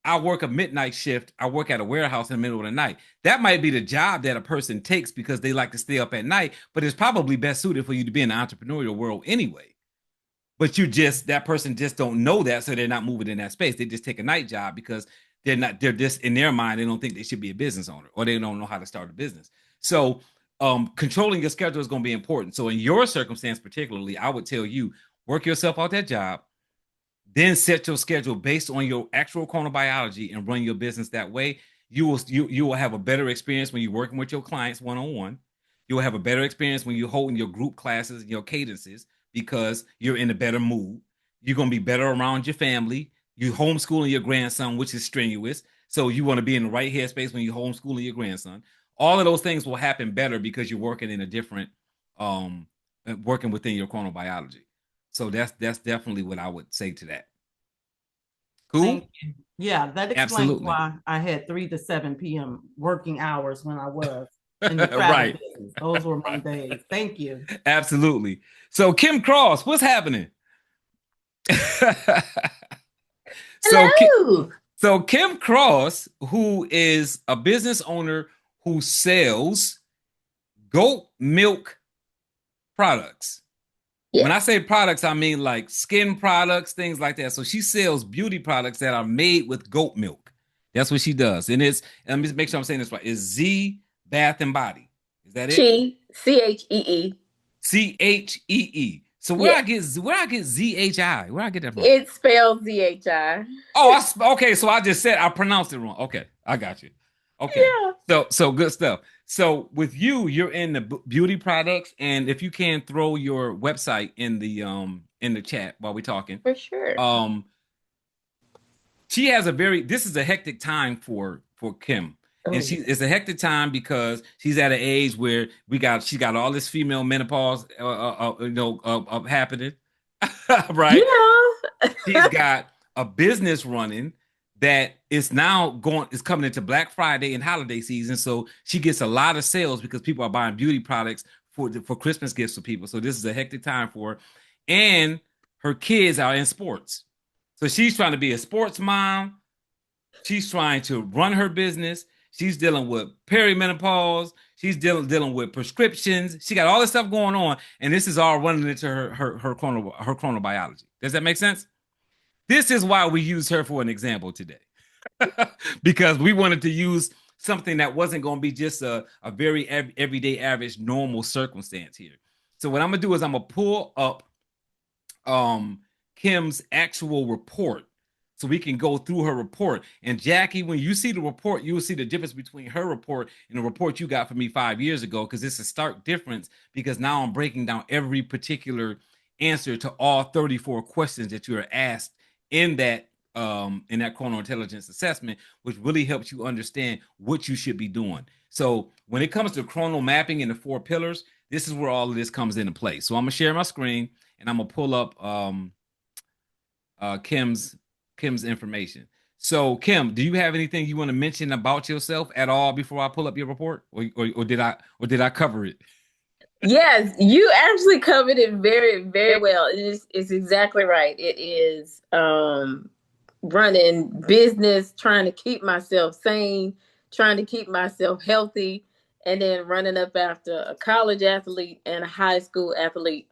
I work a midnight shift, I work at a warehouse in the middle of the night, that might be the job that a person takes because they like to stay up at night, but it's probably best suited for you to be in the entrepreneurial world anyway. But that person just don't know that, so they're not moving in that space. They just take a night job because they're just in their mind, they don't think they should be a business owner, or they don't know how to start a business. So controlling your schedule is going to be important. So in your circumstance particularly, I would tell you, work yourself out that job, then set your schedule based on your actual chronobiology and run your business that way. You will have a better experience when you're working with your clients one-on-one. You will have a better experience when you're holding your group classes and your cadences because you're in a better mood. You're going to be better around your family. You're homeschooling your grandson, which is strenuous. So you want to be in the right headspace when you're homeschooling your grandson. All of those things will happen better because you're working in a different, working within your chronobiology. So that's definitely what I would say to that. Cool? Yeah, that explains Absolutely. why I had 3 to 7 p.m. working hours when I was in the travel right. business. Those were my days. Thank you. Absolutely. So Kim Cross, what's happening? Hello. So Kim Cross, who is a business owner who sells goat milk products. When I say products, I mean like skin products, things like that. So she sells beauty products that are made with goat milk. That's what she does. And let me make sure I'm saying this right. It's Z Bath and Body. Is that it? Chee. Chee. So where I get ZHI? Where I get that from? It's spelled ZHI. Okay. So I just said I pronounced it wrong. Okay, I got you. Okay. Yeah. So good stuff. So with you're in the beauty products, and if you can throw your website in the chat while we're talking. For sure. She has this is a hectic time for Kim. And it's a hectic time because she's at an age where she got all this female menopause happening. Right? Yeah. She's got a business running that is coming into Black Friday and holiday season. So she gets a lot of sales because people are buying beauty products for Christmas gifts for people. So this is a hectic time for her. And her kids are in sports. So she's trying to be a sports mom. She's trying to run her business. She's dealing with perimenopause. She's dealing with prescriptions. She got all this stuff going on, and this is all running into her chronobiology. Does that make sense? This is why we use her for an example today, because we wanted to use something that wasn't going to be just a very everyday, average, normal circumstance here. So what I'm gonna do is I'm gonna pull up Kim's actual report, so we can go through her report. And Jackie, when you see the report, you will see the difference between her report and the report you got from me 5 years ago, because it's a stark difference, because now I'm breaking down every particular answer to all 34 questions that you are asked in that ChronoIntelligence assessment, which really helps you understand what you should be doing. So when it comes to chrono mapping and the 4 pillars, this is where all of this comes into play. So I'm gonna share my screen and I'm gonna pull up Kim's information. So Kim, do you have anything you want to mention about yourself at all before I pull up your report, or did I cover it? Yes, you actually covered it very, very well. It's exactly right. It is running business, trying to keep myself sane, trying to keep myself healthy, and then running up after a college athlete and a high school athlete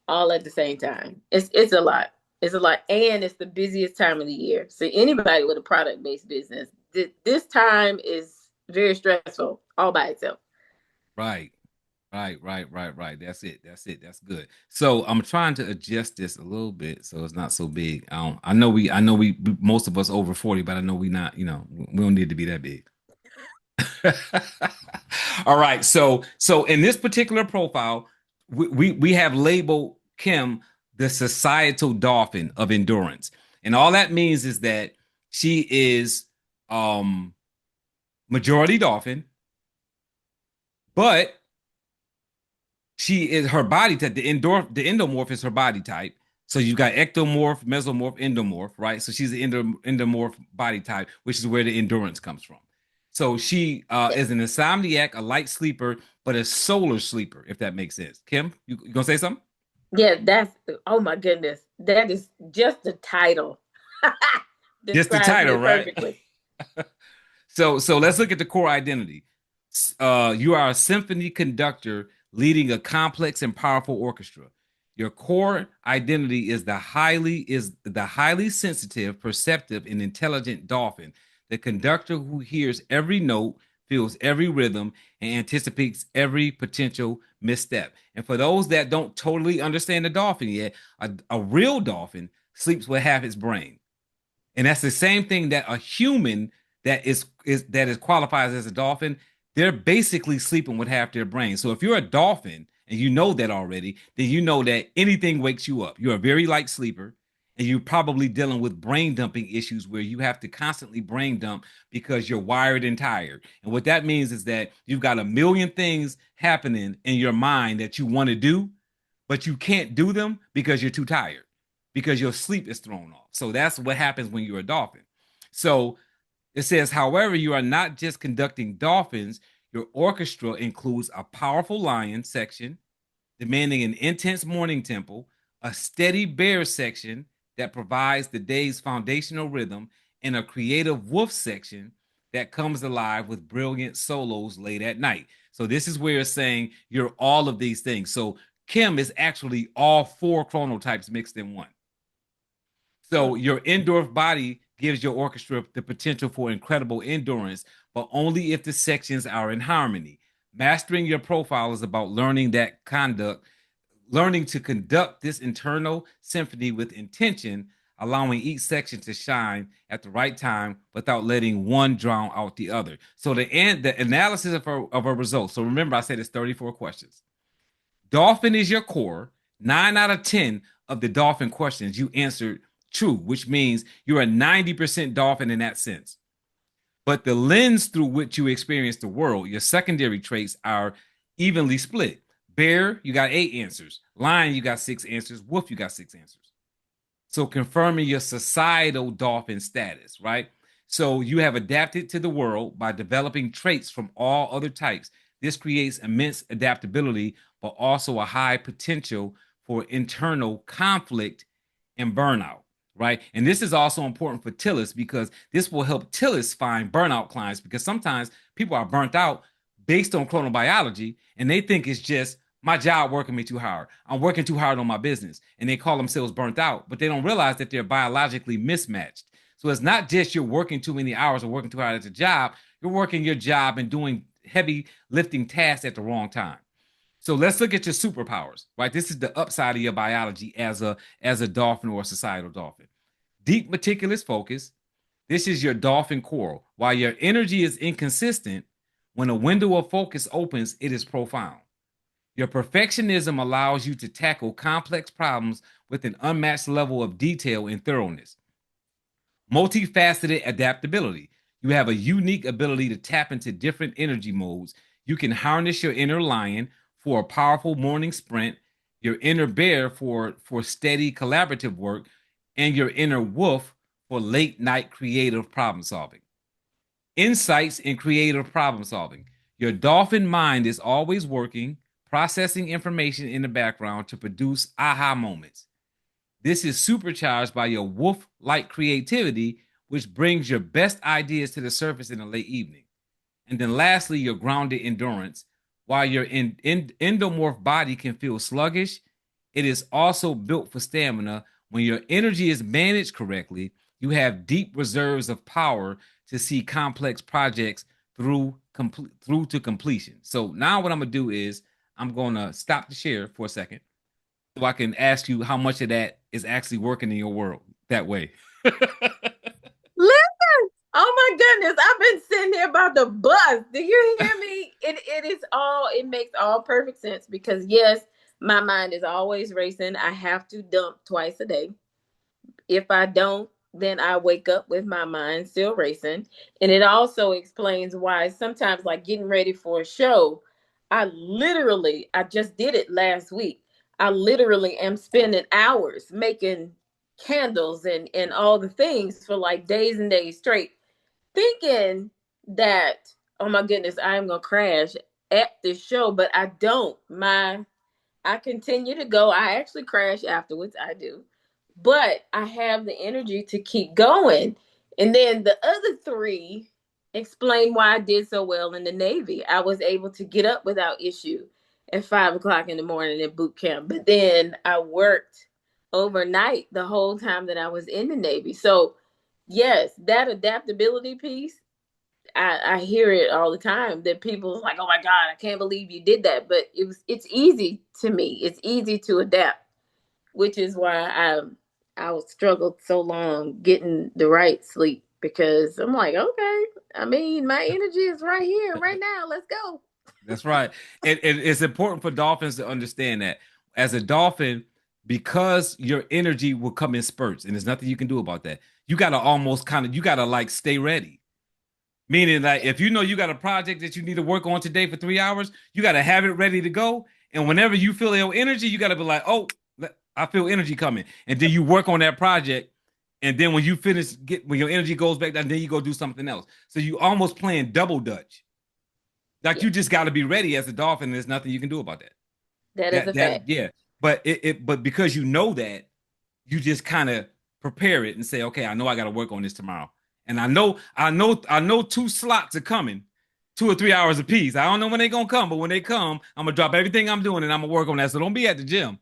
all at the same time. It's a lot. It's a lot, and it's the busiest time of the year. So anybody with a product-based business, this time is very stressful all by itself. Right. That's it. That's good. So I'm trying to adjust this a little bit so it's not so big. I know we most of us over 40, but I know we not, we don't need to be that big. All right. So in this particular profile, we have labeled Kim the societal dolphin of endurance. And all that means is that she is majority dolphin, but she is her body type. The endomorph is her body type. So you've got ectomorph, mesomorph, endomorph, right? So she's the endomorph body type, which is where the endurance comes from. So she is an insomniac, a light sleeper, but a solar sleeper, if that makes sense. Kim, you gonna say something? Yeah, that's, oh my goodness. That is just the title. Just the Describes title, me right? perfectly. So let's look at the core identity. You are a symphony conductor leading a complex and powerful orchestra. Your core identity is the highly sensitive, perceptive, and intelligent dolphin, the conductor who hears every note, feels every rhythm, and anticipates every potential misstep. And for those that don't totally understand the dolphin yet, a real dolphin sleeps with half its brain. And that's the same thing that a human that is qualified as a dolphin, they're basically sleeping with half their brain. So if you're a dolphin and you know that already, then you know that anything wakes you up. You're a very light sleeper, and you're probably dealing with brain dumping issues where you have to constantly brain dump because you're wired and tired. And what that means is that you've got a million things happening in your mind that you want to do, but you can't do them because you're too tired, because your sleep is thrown off. So that's what happens when you're a dolphin. So it says, however, you are not just conducting dolphins. Your orchestra includes a powerful lion section, demanding an intense morning tempo, a steady bear section that provides the day's foundational rhythm, and a creative wolf section that comes alive with brilliant solos late at night. So this is where it's saying you're all of these things. So Kim is actually all four chronotypes mixed in one. So your indoor body gives your orchestra the potential for incredible endurance, but only if the sections are in harmony. Mastering your profile is about learning to conduct this internal symphony with intention, allowing each section to shine at the right time without letting one drown out the other. So the analysis of our results. So remember, I said it's 34 questions. Dolphin is your core. 9 out of 10 of the dolphin questions you answered true, which means you're a 90% dolphin in that sense. But the lens through which you experience the world, your secondary traits are evenly split. Bear, you got 8 answers. Lion, you got 6 answers. Wolf, you got 6 answers. So confirming your societal dolphin status, right? So you have adapted to the world by developing traits from all other types. This creates immense adaptability, but also a high potential for internal conflict and burnout, right? And this is also important for Tillis because this will help Tillis find burnout clients, because sometimes people are burnt out based on chronobiology and they think it's just my job working me too hard. I'm working too hard on my business, and they call themselves burnt out, but they don't realize that they're biologically mismatched. So it's not just you're working too many hours or working too hard at the job. You're working your job and doing heavy lifting tasks at the wrong time. So let's look at your superpowers, right? This is the upside of your biology as a dolphin or a societal dolphin. Deep meticulous focus. This is your dolphin core. While your energy is inconsistent, when a window of focus opens, it is profound. Your perfectionism allows you to tackle complex problems with an unmatched level of detail and thoroughness. Multifaceted adaptability. You have a unique ability to tap into different energy modes. You can harness your inner lion for a powerful morning sprint, your inner bear for steady collaborative work, and your inner wolf for late night creative problem solving. Insights in creative problem solving. Your dolphin mind is always working, processing information in the background to produce aha moments. This is supercharged by your wolf like creativity, which brings your best ideas to the surface in the late evening. And then lastly, your grounded endurance. While your endomorph body can feel sluggish, it is also built for stamina. When your energy is managed correctly, you have deep reserves of power to see complex projects through to completion. So now what I'm gonna do is I'm gonna stop the share for a second so I can ask you how much of that is actually working in your world that way. Listen, oh my goodness, I've been sitting here about the bus. Do you hear me? It makes all perfect sense because yes, my mind is always racing. I have to dump twice a day. If I don't, then I wake up with my mind still racing. And it also explains why sometimes, like getting ready for a show, I just did it last week. I literally am spending hours making candles and all the things for like days and days straight, thinking that, oh my goodness, I am gonna crash at this show, but I don't. I continue to go. I actually crash afterwards. I do. But I have the energy to keep going. And then the other three explain why I did so well in the Navy. I was able to get up without issue at 5 o'clock in the morning in boot camp. But then I worked overnight the whole time that I was in the Navy. So, yes, that adaptability piece, I hear it all the time that people are like, oh my God, I can't believe you did that. But it's easy to me. It's easy to adapt, which is why I struggled so long getting the right sleep, because I'm like, okay, I mean, my energy is right here, right now. Let's go. That's right. And it's important for dolphins to understand that as a dolphin, because your energy will come in spurts, and there's nothing you can do about that. You got to almost kind of, you got to like stay ready. Meaning that if you know you got a project that you need to work on today for 3 hours, you got to have it ready to go. And whenever you feel your energy, you got to be like, oh, I feel energy coming. And then you work on that project. And then when you finish, when your energy goes back down, then you go do something else. So you almost playing double dutch. Like you just got to be ready as a dolphin. There's nothing you can do about that. That is a fact. Yeah. But but because you know that, you just kind of prepare it and say, okay, I know I got to work on this tomorrow. And I know 2 slots are coming, 2 or 3 hours a piece. I don't know when they're gonna come, but when they come, I'm gonna drop everything I'm doing and I'm gonna work on that. So don't be at the gym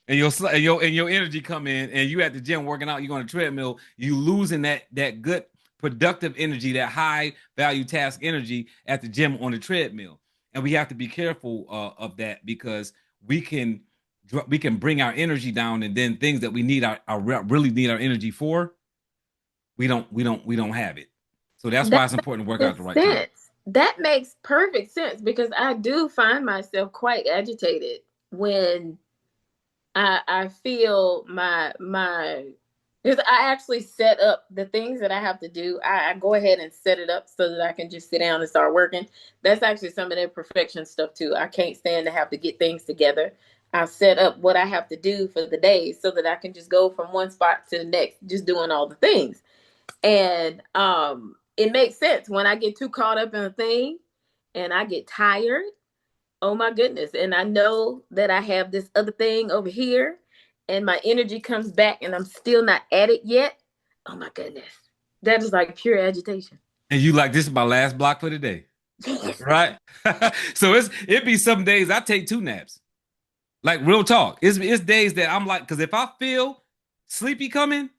and your energy come in and you at the gym working out, you're on a treadmill, you losing that good productive energy, that high value task energy at the gym on the treadmill. And we have to be careful of that, because we can bring our energy down, and then things that we need our really need our energy for, we don't have it. So that's why That it's important to work out makes at the right time. sense. That makes perfect sense, because I do find myself quite agitated when I feel my because I actually set up the things that I have to do. I go ahead and set it up so that I can just sit down and start working. That's actually some of their perfection stuff too. I can't stand to have to get things together. I set up what I have to do for the day so that I can just go from one spot to the next, just doing all the things. And it makes sense when I get too caught up in a thing and I get tired. Oh my goodness. And I know that I have this other thing over here and my energy comes back and I'm still not at it yet. Oh my goodness. That is like pure agitation. And you like, this is my last block for the day. Right? So it be some days I take 2 naps. Like real talk. It's days that I'm like, because if I feel sleepy coming,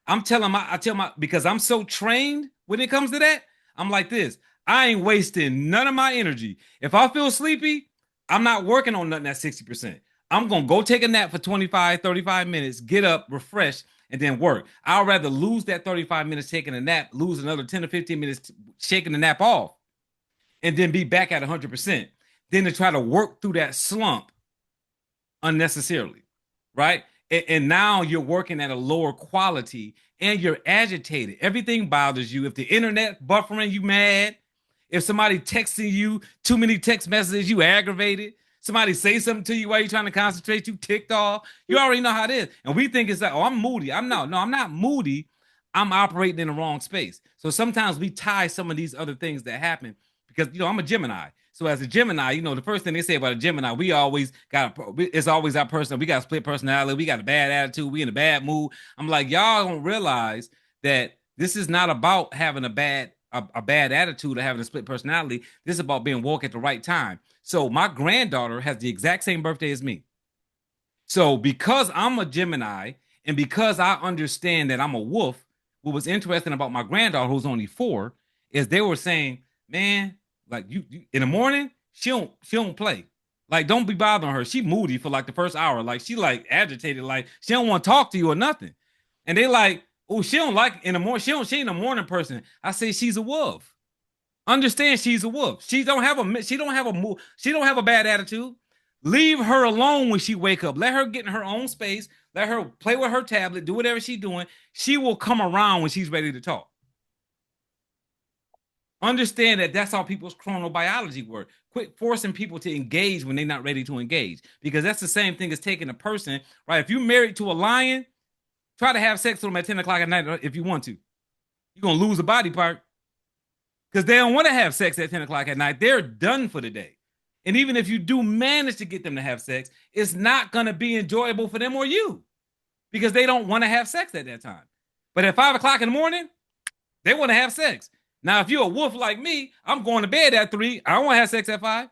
I tell my, because I'm so trained when it comes to that, I'm like this. I ain't wasting none of my energy. If I feel sleepy, I'm not working on nothing at 60%. I'm going to go take a nap for 25, 35 minutes, get up, refresh, and then work. I'd rather lose that 35 minutes taking a nap, lose another 10 or 15 minutes shaking the nap off, and then be back at 100%, than to try to work through that slump unnecessarily, right? And now you're working at a lower quality and you're agitated. Everything bothers you. If the internet buffering, you mad. If somebody texting you too many text messages, you aggravated. Somebody say something to you while you're trying to concentrate, you ticked off. You already know how it is. And we think it's like, oh, I'm moody. No, I'm not moody. I'm operating in the wrong space. So sometimes we tie some of these other things that happen because, I'm a Gemini. So as a Gemini, the first thing they say about a Gemini, we always it's always our person. We got a split personality. We got a bad attitude. We in a bad mood. I'm like, y'all don't realize that this is not about having a bad attitude or having a split personality. This is about being woke at the right time. So my granddaughter has the exact same birthday as me. So because I'm a Gemini and because I understand that I'm a wolf, what was interesting about my granddaughter, who's only 4, is they were saying, man, like you in the morning, she don't play. Like, don't be bothering her. She moody for like the first hour. Like she like agitated, like she don't want to talk to you or nothing. And they like, oh, she don't like in the morning. She ain't a morning person. I say she's a wolf. Understand, she's a wolf. She don't have a bad attitude. Leave her alone when she wake up. Let her get in her own space. Let her play with her tablet, do whatever she's doing. She will come around when she's ready to talk. Understand that that's how people's chronobiology work. Quit forcing people to engage when they're not ready to engage, because that's the same thing as taking a person, right? If you're married to a lion, try to have sex with them at 10 o'clock at night if you want to. You're going to lose a body part because they don't want to have sex at 10 o'clock at night. They're done for the day. And even if you do manage to get them to have sex, it's not going to be enjoyable for them or you because they don't want to have sex at that time. But at 5 o'clock in the morning, they want to have sex. Now, if you're a wolf like me, I'm going to bed at 3. I don't want to have sex at 5.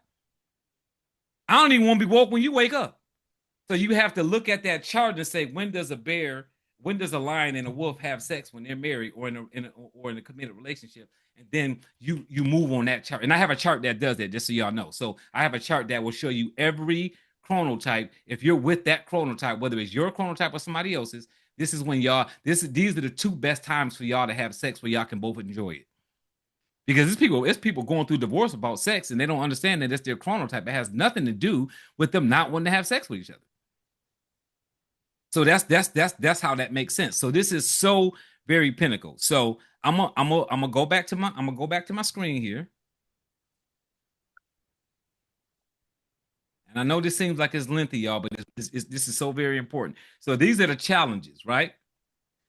I don't even want to be woke when you wake up. So you have to look at that chart and say, when does a lion and a wolf have sex when they're married or in a committed relationship? And then you move on that chart. And I have a chart that does that, just so y'all know. So I have a chart that will show you every chronotype. If you're with that chronotype, whether it's your chronotype or somebody else's, this is when these are the 2 best times for y'all to have sex where y'all can both enjoy it. Because it's people going through divorce about sex and they don't understand that it's their chronotype. It has nothing to do with them not wanting to have sex with each other. So that's how that makes sense. So this is so very pinnacle. So I'm gonna go back to my screen here. And I know this seems like it's lengthy, y'all, but this is so very important. So these are the challenges, right?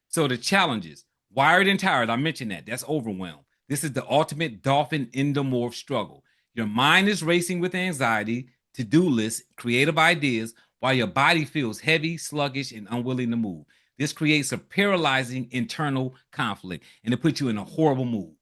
So the challenges, wired and tired, I mentioned that. That's overwhelm. This is the ultimate dolphin endomorph struggle. Your mind is racing with anxiety, to-do lists, creative ideas, while your body feels heavy, sluggish, and unwilling to move. This creates a paralyzing internal conflict, and it puts you in a horrible mood.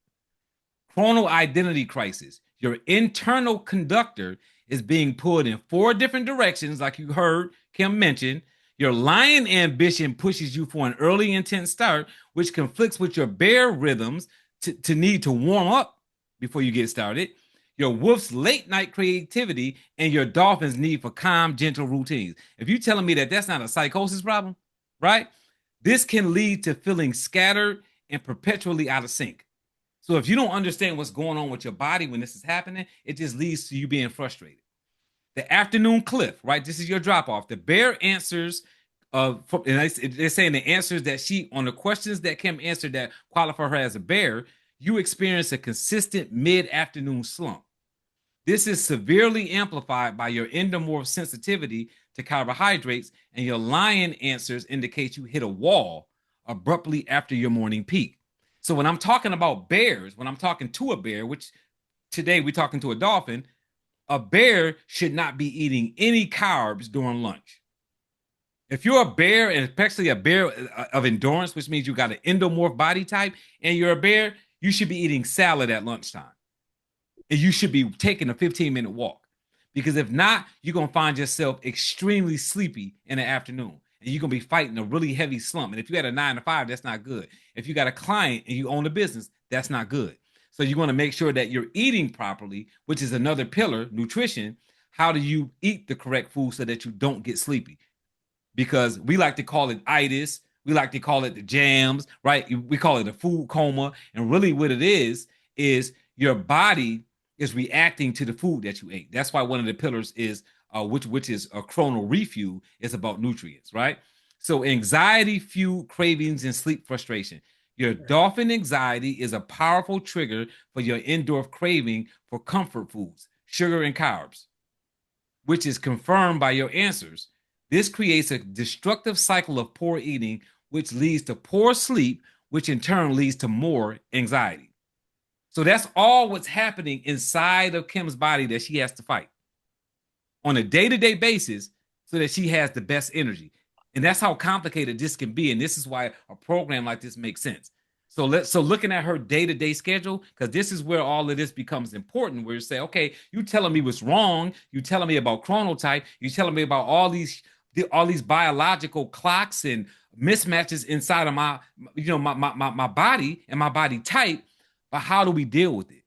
Chronal identity crisis. Your internal conductor is being pulled in 4 different directions, like you heard Kim mention. Your lion ambition pushes you for an early, intense start, which conflicts with your bear rhythms to need to warm up before you get started. Your wolf's late night creativity and your dolphin's need for calm, gentle routines. If you're telling me that that's not a psychosis problem, right? This can lead to feeling scattered and perpetually out of sync. So if you don't understand what's going on with your body when this is happening, it just leads to you being frustrated. The afternoon cliff, right? This is your drop off. The bear answers, and they're saying the answers that on the questions that Kim answered that qualify her as a bear, you experience a consistent mid-afternoon slump. This is severely amplified by your endomorph sensitivity to carbohydrates, and your lion answers indicate you hit a wall abruptly after your morning peak. So when I'm talking about bears, when I'm talking to a bear, which today we're talking to a dolphin, a bear should not be eating any carbs during lunch. If you're a bear, and especially a bear of endurance, which means you got an endomorph body type, and you're a bear, you should be eating salad at lunchtime. And you should be taking a 15-minute walk. Because if not, you're going to find yourself extremely sleepy in the afternoon. And you're going to be fighting a really heavy slump. And if you had a 9 to 5, that's not good. If you got a client and you own a business, that's not good. So you want to make sure that you're eating properly, which is another pillar, nutrition. How do you eat the correct food so that you don't get sleepy? Because we like to call it itis. We like to call it the jams, right? We call it a food coma. And really what it is your body is reacting to the food that you ate. That's why one of the pillars is, which is a chronal refuel, is about nutrients, right? So anxiety, fuel, cravings, and sleep frustration. Your dolphin anxiety is a powerful trigger for your endorphin craving for comfort foods, sugar and carbs, which is confirmed by your answers. This creates a destructive cycle of poor eating, which leads to poor sleep, which in turn leads to more anxiety. So that's all what's happening inside of Kim's body that she has to fight on a day-to-day basis so that she has the best energy. And that's how complicated this can be. And this is why a program like this makes sense. So looking at her day-to-day schedule, because this is where all of this becomes important, where you say, okay, you telling me what's wrong. You telling me about chronotype. You telling me about all these biological clocks and mismatches inside of my body and my body type. But how do we deal with it?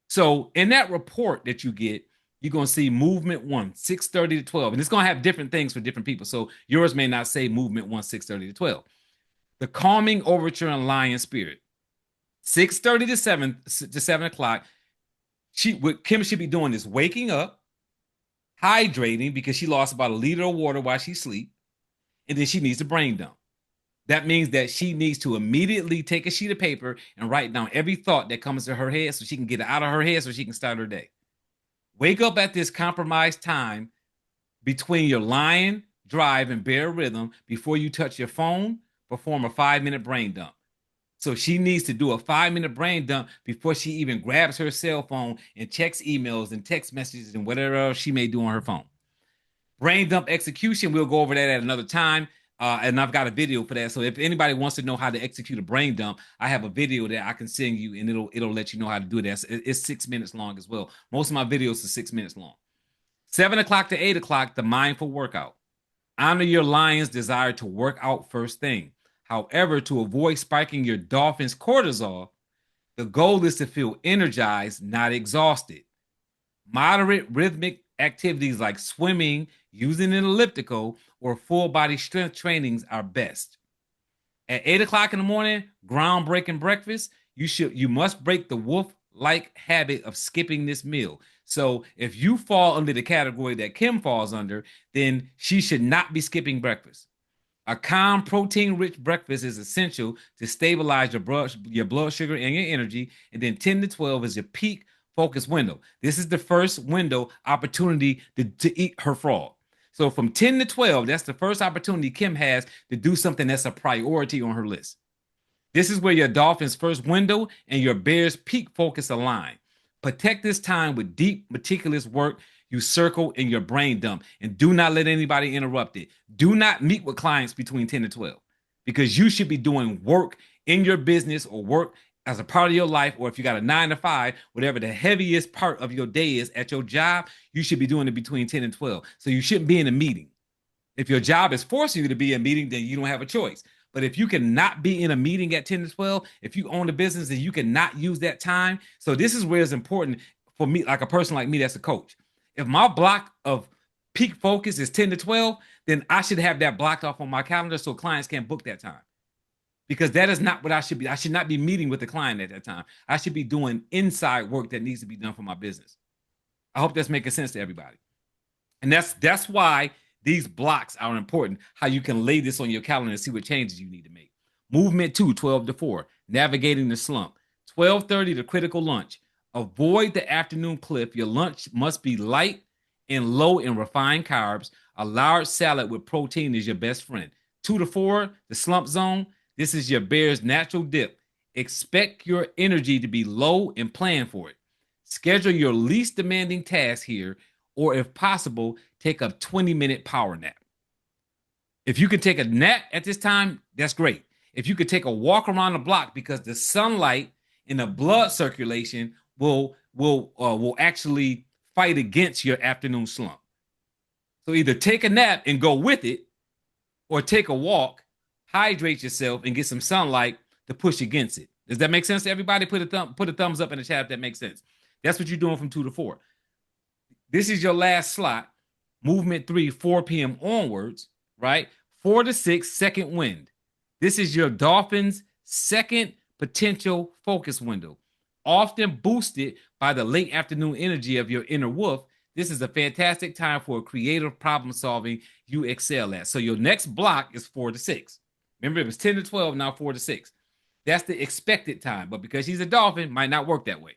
So in that report that you get, you're going to see movement 1, 6:30 to 12. And it's going to have different things for different people. So yours may not say movement 1, 6:30 to 12. The calming overture and lion spirit. 6:30 to 7 o'clock. What Kim should be doing is waking up, hydrating because she lost about a liter of water while she sleep. And then she needs a brain dump. That means that she needs to immediately take a sheet of paper and write down every thought that comes to her head so she can get it out of her head so she can start her day. Wake up at this compromised time between your lion, drive, and bear rhythm before you touch your phone. Perform a 5-minute brain dump. So she needs to do a 5-minute brain dump before she even grabs her cell phone and checks emails and text messages and whatever else she may do on her phone. Brain dump execution, we'll go over that at another time. And I've got a video for that. So if anybody wants to know how to execute a brain dump, I have a video that I can send you, and it'll let you know how to do that. It's 6 minutes long as well. Most of my videos are 6 minutes long. 7 o'clock to 8 o'clock, the mindful workout. Honor your lion's desire to work out first thing. However, to avoid spiking your dolphin's cortisol, the goal is to feel energized, not exhausted. Moderate rhythmic activities like swimming, using an elliptical, or full body strength trainings are best. At 8 o'clock in the morning, groundbreaking breakfast, you must break the wolf-like habit of skipping this meal. So if you fall under the category that Kim falls under, then she should not be skipping breakfast. A calm, protein-rich breakfast is essential to stabilize your blood sugar and your energy. And then 10 to 12 is your peak focus window. This is the first window opportunity to eat her frog. So from 10 to 12, that's the first opportunity Kim has to do something that's a priority on her list. This is where your dolphin's first window and your bear's peak focus align. Protect this time with deep, meticulous work you circle in your brain dump, and do not let anybody interrupt it. Do not meet with clients between 10 to 12 because you should be doing work in your business or work as a part of your life, or if you got a 9 to 5, whatever the heaviest part of your day is at your job, you should be doing it between 10 and 12. So you shouldn't be in a meeting. If your job is forcing you to be in a meeting, then you don't have a choice. But if you cannot be in a meeting at 10 to 12, if you own a business and you cannot use that time, so this is where it's important for me, like a person like me that's a coach. If my block of peak focus is 10 to 12, then I should have that blocked off on my calendar so clients can't book that time. Because that is not what I should be. I should not be meeting with the client at that time. I should be doing inside work that needs to be done for my business. I hope that's making sense to everybody. And that's why these blocks are important, how you can lay this on your calendar and see what changes you need to make. Movement 2, 12 to 4, navigating the slump. 12:30 to critical lunch. Avoid the afternoon cliff. Your lunch must be light and low in refined carbs. A large salad with protein is your best friend. 2 to 4, the slump zone. This is your bear's natural dip. Expect your energy to be low and plan for it. Schedule your least demanding task here, or if possible, take a 20-minute power nap. If you can take a nap at this time, that's great. If you could take a walk around the block, because the sunlight and the blood circulation will actually fight against your afternoon slump. So either take a nap and go with it, or take a walk, hydrate yourself, and get some sunlight to push against it. Does that make sense to everybody? Put a thumbs up in the chat if that makes sense. That's what you're doing from 2 to 4. This is your last slot. Movement 3, 4 p.m. onwards, right? 4 to 6, second wind. This is your dolphin's second potential focus window. Often boosted by the late afternoon energy of your inner wolf, this is a fantastic time for creative problem solving you excel at. So your next block is 4 to 6. Remember, it was 10 to 12, now 4 to 6. That's the expected time, but because she's a dolphin, might not work that way.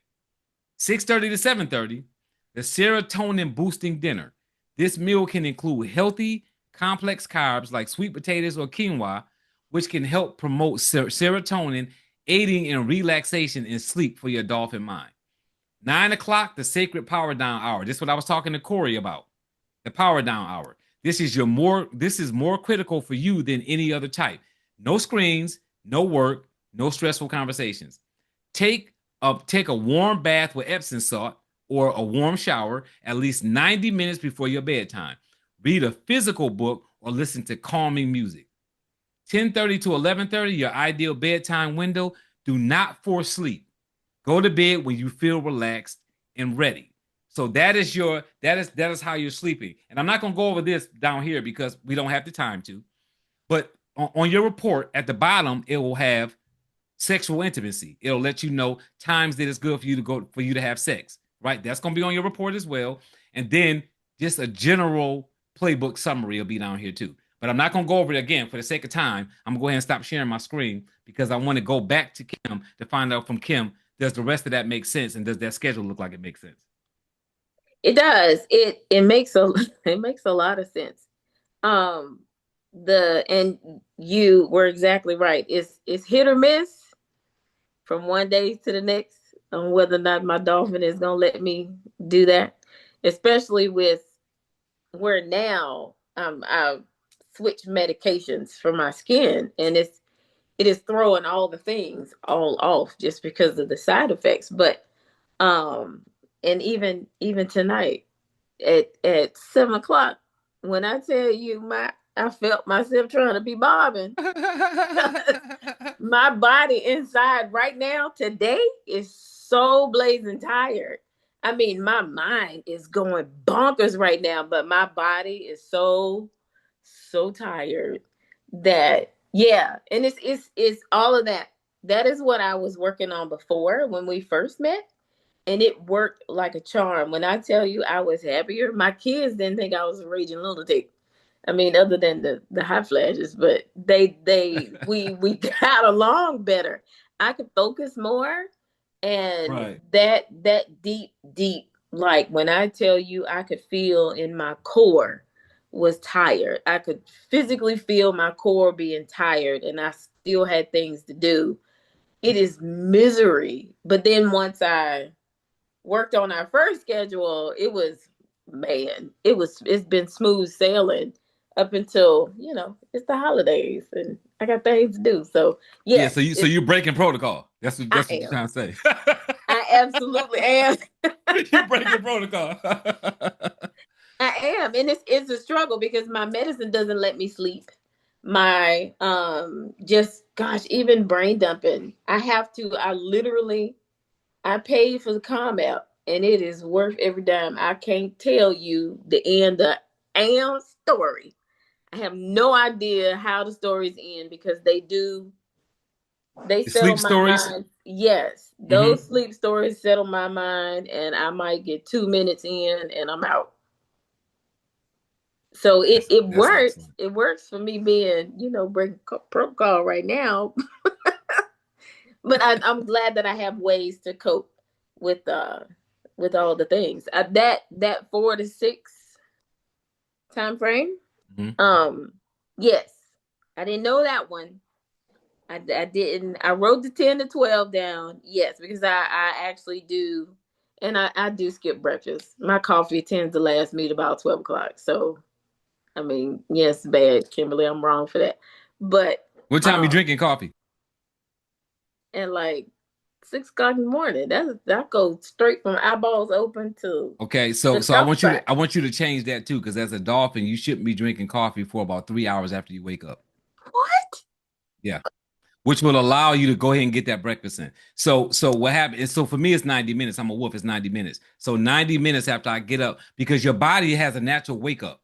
6:30 to 7:30, the serotonin boosting dinner. This meal can include healthy, complex carbs like sweet potatoes or quinoa, which can help promote serotonin, aiding in relaxation and sleep for your dolphin mind. 9 o'clock, the sacred power down hour. This is what I was talking to Corey about. The power down hour. This is more critical for you than any other type. No screens, no work, no stressful conversations. Take a warm bath with Epsom salt or a warm shower at least 90 minutes before your bedtime. Read a physical book or listen to calming music. 10:30 to 11:30, your ideal bedtime window. Do not force sleep. Go to bed when you feel relaxed and ready. So that is how you're sleeping. And I'm not going to go over this down here because we don't have the time to. But on your report at the bottom, it will have sexual intimacy. It'll let you know times that it's good for you to have sex, right? That's going to be on your report as well. And then just a general playbook summary will be down here too. But I'm not going to go over it again for the sake of time. I'm going to go ahead and stop sharing my screen because I want to go back to Kim to find out from Kim, does the rest of that make sense? And does that schedule look like it makes sense? It does. It makes a it makes a lot of sense. And you were exactly right. It's hit or miss from one day to the next on whether or not my dolphin is gonna let me do that. Especially with where now I've switched medications for my skin, and it is throwing all the things all off just because of the side effects. But and even tonight at 7 o'clock, when I tell you I felt myself trying to be bobbing. My body inside right now today is so blazing tired. I mean, my mind is going bonkers right now, but my body is so tired that yeah, and it's all of that. That is what I was working on before when we first met, and it worked like a charm. When I tell you I was happier, my kids didn't think I was a raging lunatic. I mean, other than the hot flashes, but we got along better. I could focus more, and Right. that deep, like when I tell you I could feel in my core was tired. I could physically feel my core being tired, and I still had things to do. It is misery. But then once I worked on our first schedule, it was, man, it's been smooth sailing up until, it's the holidays and I got things to do. So Yeah, yes, so you're breaking protocol. That's what I you're am. trying to say. I absolutely am. You're breaking protocol. I am. And it's a struggle because my medicine doesn't let me sleep. My just gosh, even brain dumping. I paid for the Calm app, and it is worth every dime. I can't tell you the end of Am's story. I have no idea how the stories end because they settle Sleep my stories. mind. Yes, those sleep stories settle my mind, and I might get 2 minutes in and I'm out. So it That's works. excellent. It works for me being, breaking protocol right now. But I'm glad that I have ways to cope with all the things. That 4 to 6 time frame. Yes, I didn't know that one. I didn't. I wrote the 10 to 12 down. Yes, because I actually do, and I do skip breakfast. My coffee tends to last me to about 12 o'clock. So, I mean, yes, bad, Kimberly. I'm wrong for that. But What time you drinking coffee? and like 6 o'clock in the morning. That goes straight from eyeballs open to Okay, so the I top want you spot. to change that too, because as a dolphin, you shouldn't be drinking coffee for about 3 hours after you wake up. What? Yeah, which will allow you to go ahead and get that breakfast in. So what happens? So for me, it's 90 minutes. I'm a wolf. It's 90 minutes. So 90 minutes after I get up, because your body has a natural wake up,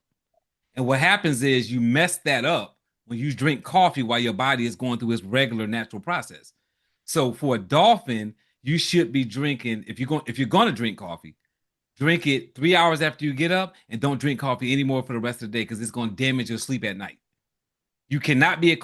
and what happens is you mess that up when you drink coffee while your body is going through its regular natural process. So for a dolphin, you should be drinking if you're going to drink coffee, drink it 3 hours after you get up, and don't drink coffee anymore for the rest of the day because it's going to damage your sleep at night. You cannot be a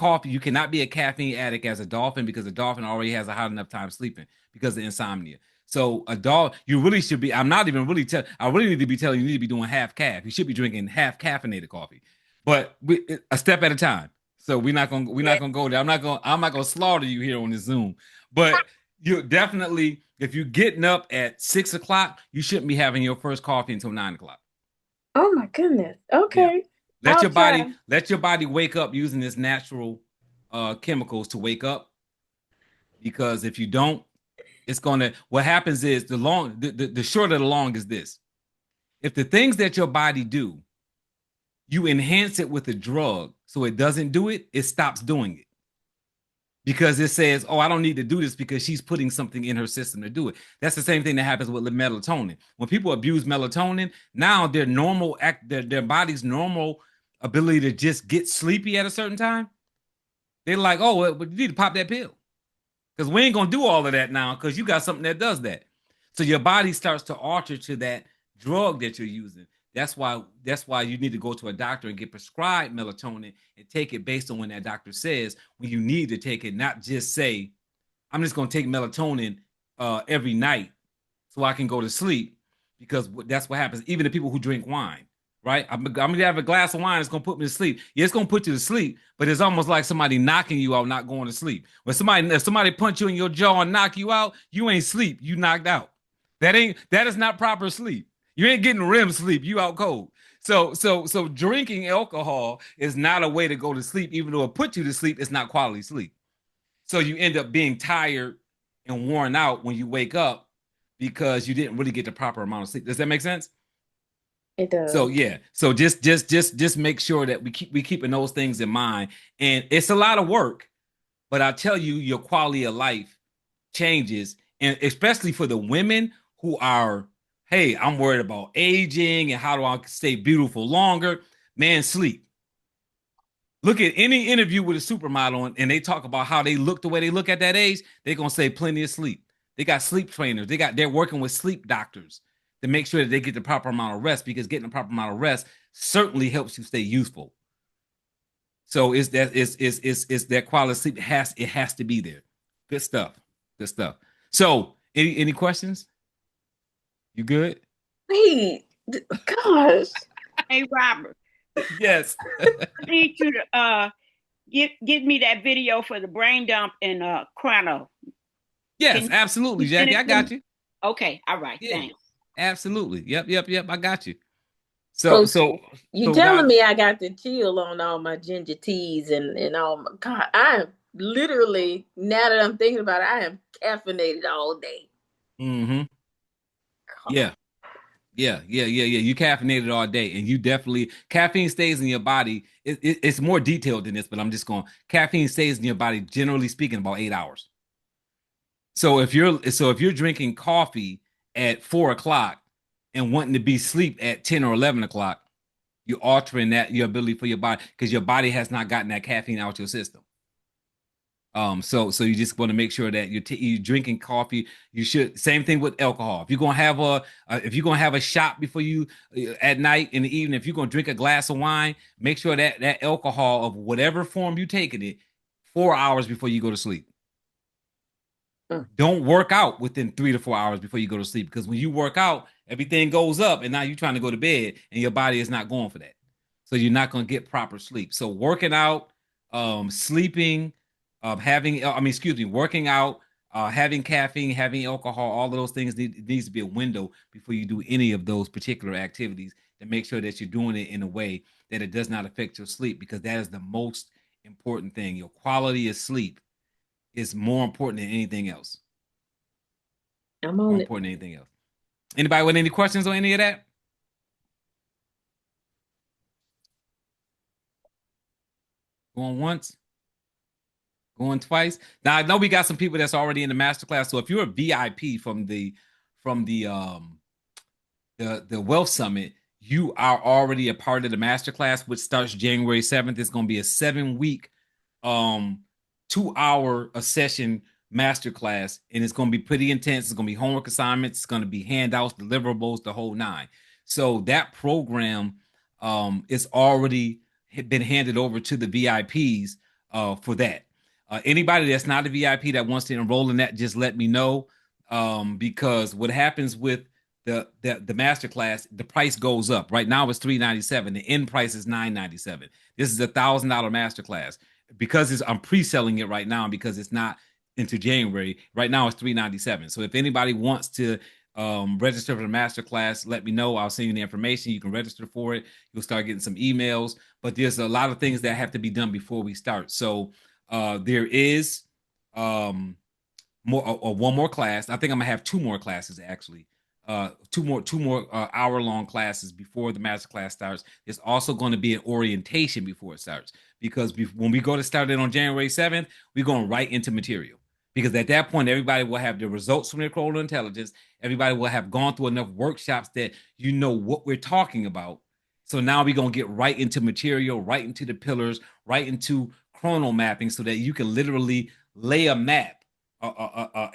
caffeine addict as a dolphin because a dolphin already has a hard enough time sleeping because of insomnia. So a dog, you really should be. I'm not even really I really need to be telling you, you need to be doing half calf. You should be drinking half caffeinated coffee, but a step at a time. So we're not gonna go there. I'm not gonna slaughter you here on this Zoom. But you definitely, if you're getting up at 6 o'clock, you shouldn't be having your first coffee until 9 o'clock. Oh my goodness. Yeah. Okay. Let I'll your body try. let your body wake up using its natural chemicals to wake up. Because if you don't, it's gonna what happens is the short of the long is this. If the things that your body do, you enhance it with a drug so it doesn't do it, it stops doing it. Because it says, oh, I don't need to do this because she's putting something in her system to do it. That's the same thing that happens with melatonin. When people abuse melatonin, now their body's normal ability to just get sleepy at a certain time, they're like, oh, well, you need to pop that pill. Because we ain't gonna do all of that now because you got something that does that. So your body starts to alter to that drug that you're using. That's why you need to go to a doctor and get prescribed melatonin and take it based on when that doctor says when you need to take it, not just say, I'm just going to take melatonin every night so I can go to sleep, because that's what happens. Even the people who drink wine, right? I'm going to have a glass of wine. It's going to put me to sleep. Yeah, it's going to put you to sleep, but it's almost like somebody knocking you out, not going to sleep. When if somebody punch you in your jaw and knock you out, you ain't sleep. You knocked out. That is not proper sleep. You ain't getting REM sleep. You out cold. So drinking alcohol is not a way to go to sleep. Even though it puts you to sleep, it's not quality sleep. So you end up being tired and worn out when you wake up because you didn't really get the proper amount of sleep. Does that make sense? It does. So yeah. So just make sure that we keeping those things in mind. And it's a lot of work, but I tell you, your quality of life changes, and especially for the women who are, hey, I'm worried about aging and how do I stay beautiful longer. Man, sleep. Look at any interview with a supermodel and they talk about how they look the way they look at that age. They're gonna say plenty of sleep. They got sleep trainers. They're working with sleep doctors to make sure that they get the proper amount of rest, because getting the proper amount of rest certainly helps you stay youthful. So it's that quality sleep has to be there. Good stuff. Good stuff. So any questions? You good? Wait, gosh. Hey, Robert. Yes. I need you to get me that video for the brain dump in Chrono. Yes, absolutely, Jackie. I got you. Okay, all right, Yeah, thanks. absolutely. Yep. I got you. So So you telling me I got to chill on all my ginger teas and all my, God, I am literally, now that I'm thinking about it, I am caffeinated all day. Mm-hmm. Yeah. You caffeinated all day, and you definitely, caffeine stays in your body. It's more detailed than this, but I'm just going, caffeine stays in your body, generally speaking, about 8 hours. So if you're drinking coffee at 4 o'clock and wanting to be asleep at 10 or 11 o'clock, you're altering that your ability for your body, because your body has not gotten that caffeine out your system. So you just want to make sure that you're drinking coffee. You should, same thing with alcohol. If you're gonna have a shot before you at night, in the evening, if you're gonna drink a glass of wine, make sure that alcohol of whatever form you taking it 4 hours before you go to sleep. Don't work out within 3 to 4 hours before you go to sleep, because when you work out, everything goes up, and now you're trying to go to bed, and your body is not going for that. So you're not going to get proper sleep. So working out, sleeping, working out, having caffeine, having alcohol, all of those things needs to be a window before you do any of those particular activities, to make sure that you're doing it in a way that it does not affect your sleep, because that is the most important thing. Your quality of sleep is more important than anything else. I'm on more it. important than anything else. Anybody with any questions on any of that? Going once? Going twice? Now I know we got some people that's already in the masterclass. So if you're a VIP from the Wealth Summit, you are already a part of the masterclass, which starts January 7th. It's going to be a 7-week 2-hour a session masterclass, and it's going to be pretty intense. It's going to be homework assignments, it's going to be handouts, deliverables, the whole nine. So that program is already been handed over to the VIPs for that. Anybody that's not a VIP that wants to enroll in that, just let me know, because what happens with the masterclass, the price goes up. Right now it's $397. The end price is $997. This is $1,000 masterclass. Because I'm pre-selling it right now, because it's not into January. Right now it's $397. So if anybody wants to register for the masterclass, let me know. I'll send you the information. You can register for it. You'll start getting some emails. But there's a lot of things that have to be done before we start. So there is one more class. I think I'm gonna have 2 more classes, actually. Two more hour-long classes before the masterclass starts. There's also going to be an orientation before it starts, because when we go to start it on January 7th, we're going right into material, because at that point everybody will have the results from their ChronoIntelligence. Everybody will have gone through enough workshops that you know what we're talking about. So now we're going to get right into material, right into the pillars, right into chrono mapping, so that you can literally lay a map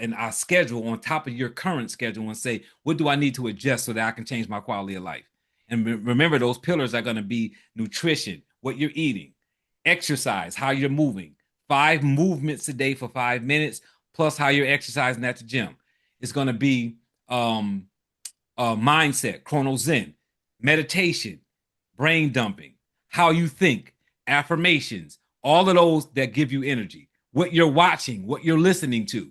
and our schedule on top of your current schedule and say, what do I need to adjust so that I can change my quality of life? And remember, those pillars are going to be nutrition, what you're eating, exercise, how you're moving, 5 movements a day for 5 minutes, plus how you're exercising at the gym. It's going to be mindset, chrono zen, meditation, brain dumping, how you think, affirmations, all of those that give you energy, what you're watching, what you're listening to,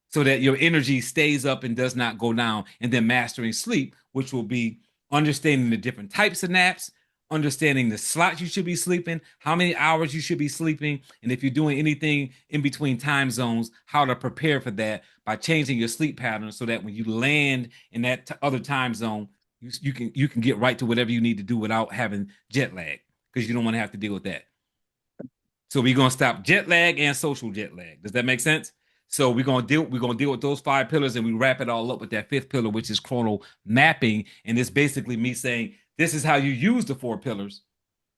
so that your energy stays up and does not go down. And then mastering sleep, which will be understanding the different types of naps, understanding the slots you should be sleeping, how many hours you should be sleeping, and if you're doing anything in between time zones, how to prepare for that by changing your sleep pattern so that when you land in that other time zone, you can get right to whatever you need to do without having jet lag, because you don't want to have to deal with that. So we're gonna stop jet lag and social jet lag. Does that make sense? So we're gonna deal with those 5 pillars, and we wrap it all up with that 5th pillar, which is chrono mapping. And it's basically me saying this is how you use the 4 pillars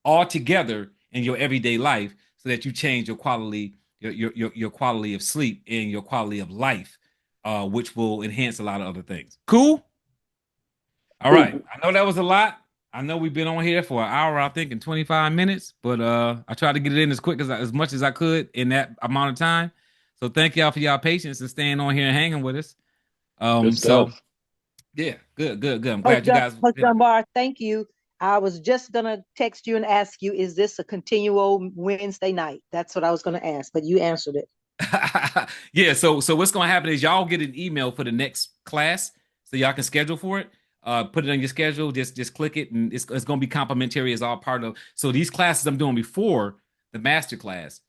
all together in your everyday life, so that you change your quality, your quality of sleep and your quality of life, which will enhance a lot of other things. Cool. All right. I know that was a lot. I know we've been on here for an hour, I think, and 25 minutes, but I tried to get it in as much as I could in that amount of time. So thank y'all for y'all patience and staying on here and hanging with us. So yeah, good. I'm glad you guys. Coach Dunbar, thank you. I was just gonna text you and ask you, is this a continual Wednesday night? That's what I was gonna ask, but you answered it. Yeah, so what's gonna happen is y'all get an email for the next class, so y'all can schedule for it. Put it on your schedule. Just click it, and it's gonna be complimentary as all part of. So these classes I'm doing before the master class,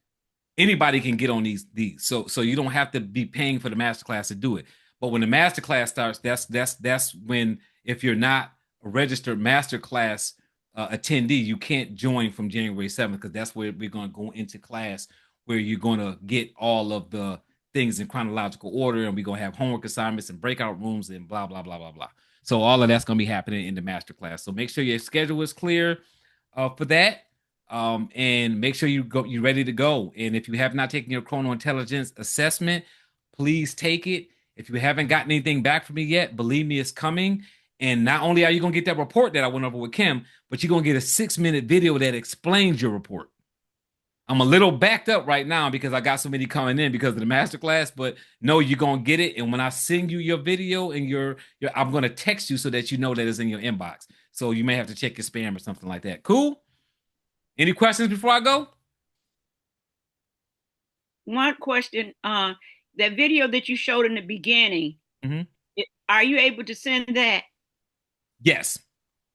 anybody can get on these. So you don't have to be paying for the master class to do it. But when the master class starts, that's when, if you're not a registered master class attendee, you can't join from January 7th, because that's where we're going to go into class, where you're going to get all of the things in chronological order, and we're going to have homework assignments and breakout rooms and blah, blah, blah, blah, blah. So all of that's going to be happening in the master class. So make sure your schedule is clear for that. And make sure you're ready to go. And if you have not taken your chrono intelligence assessment, please take it. If you haven't gotten anything back from me yet, believe me, it's coming. And not only are you going to get that report that I went over with Kim, but you're going to get a 6-minute video that explains your report. I'm a little backed up right now because I got so many coming in because of the masterclass, but no, you're going to get it. And when I send you your video and I'm going to text you so that you know that it's in your inbox. So you may have to check your spam or something like that. Cool? Any questions before I go? One question, that video that you showed in the beginning, are you able to send that? Yes.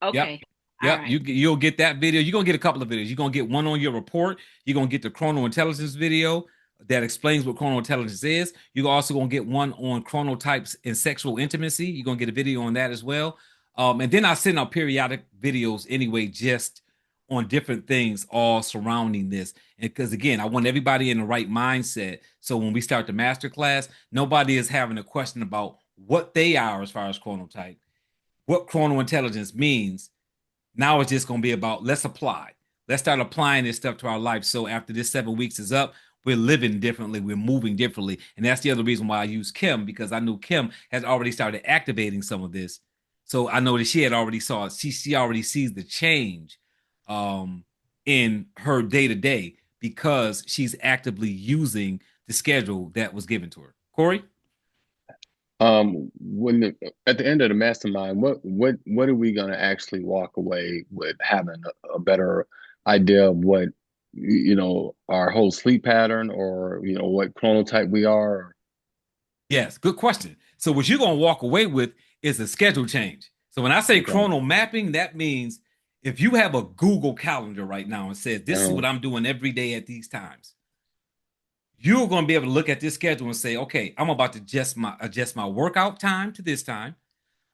Okay. Yep. Right. You'll get that video. You're going to get a couple of videos. You're going to get one on your report. You're going to get the chrono intelligence video that explains what chrono intelligence is. You're also going to get one on chronotypes and sexual intimacy. You're going to get a video on that as well. And then I send out periodic videos anyway, just on different things all surrounding this. And because again, I want everybody in the right mindset. So when we start the master class, nobody is having a question about what they are as far as chronotype, what chrono intelligence means. Now it's just going to be about, let's apply. Let's start applying this stuff to our life. So after this 7 weeks is up, we're living differently. We're moving differently. And that's the other reason why I use Kim, because I knew Kim has already started activating some of this. So I know that she had already saw it. She already sees the change in her day to day, because she's actively using the schedule that was given to her. Corey? When at the end of the mastermind, what are we going to actually walk away with, having a better idea of what, our whole sleep pattern, or what chronotype we are? Yes, good question. So what you're going to walk away with is a schedule change. So when I say chrono mapping, that means if you have a Google calendar right now and says, this is what I'm doing every day at these times, you're going to be able to look at this schedule and say, okay, I'm about to adjust my workout time to this time.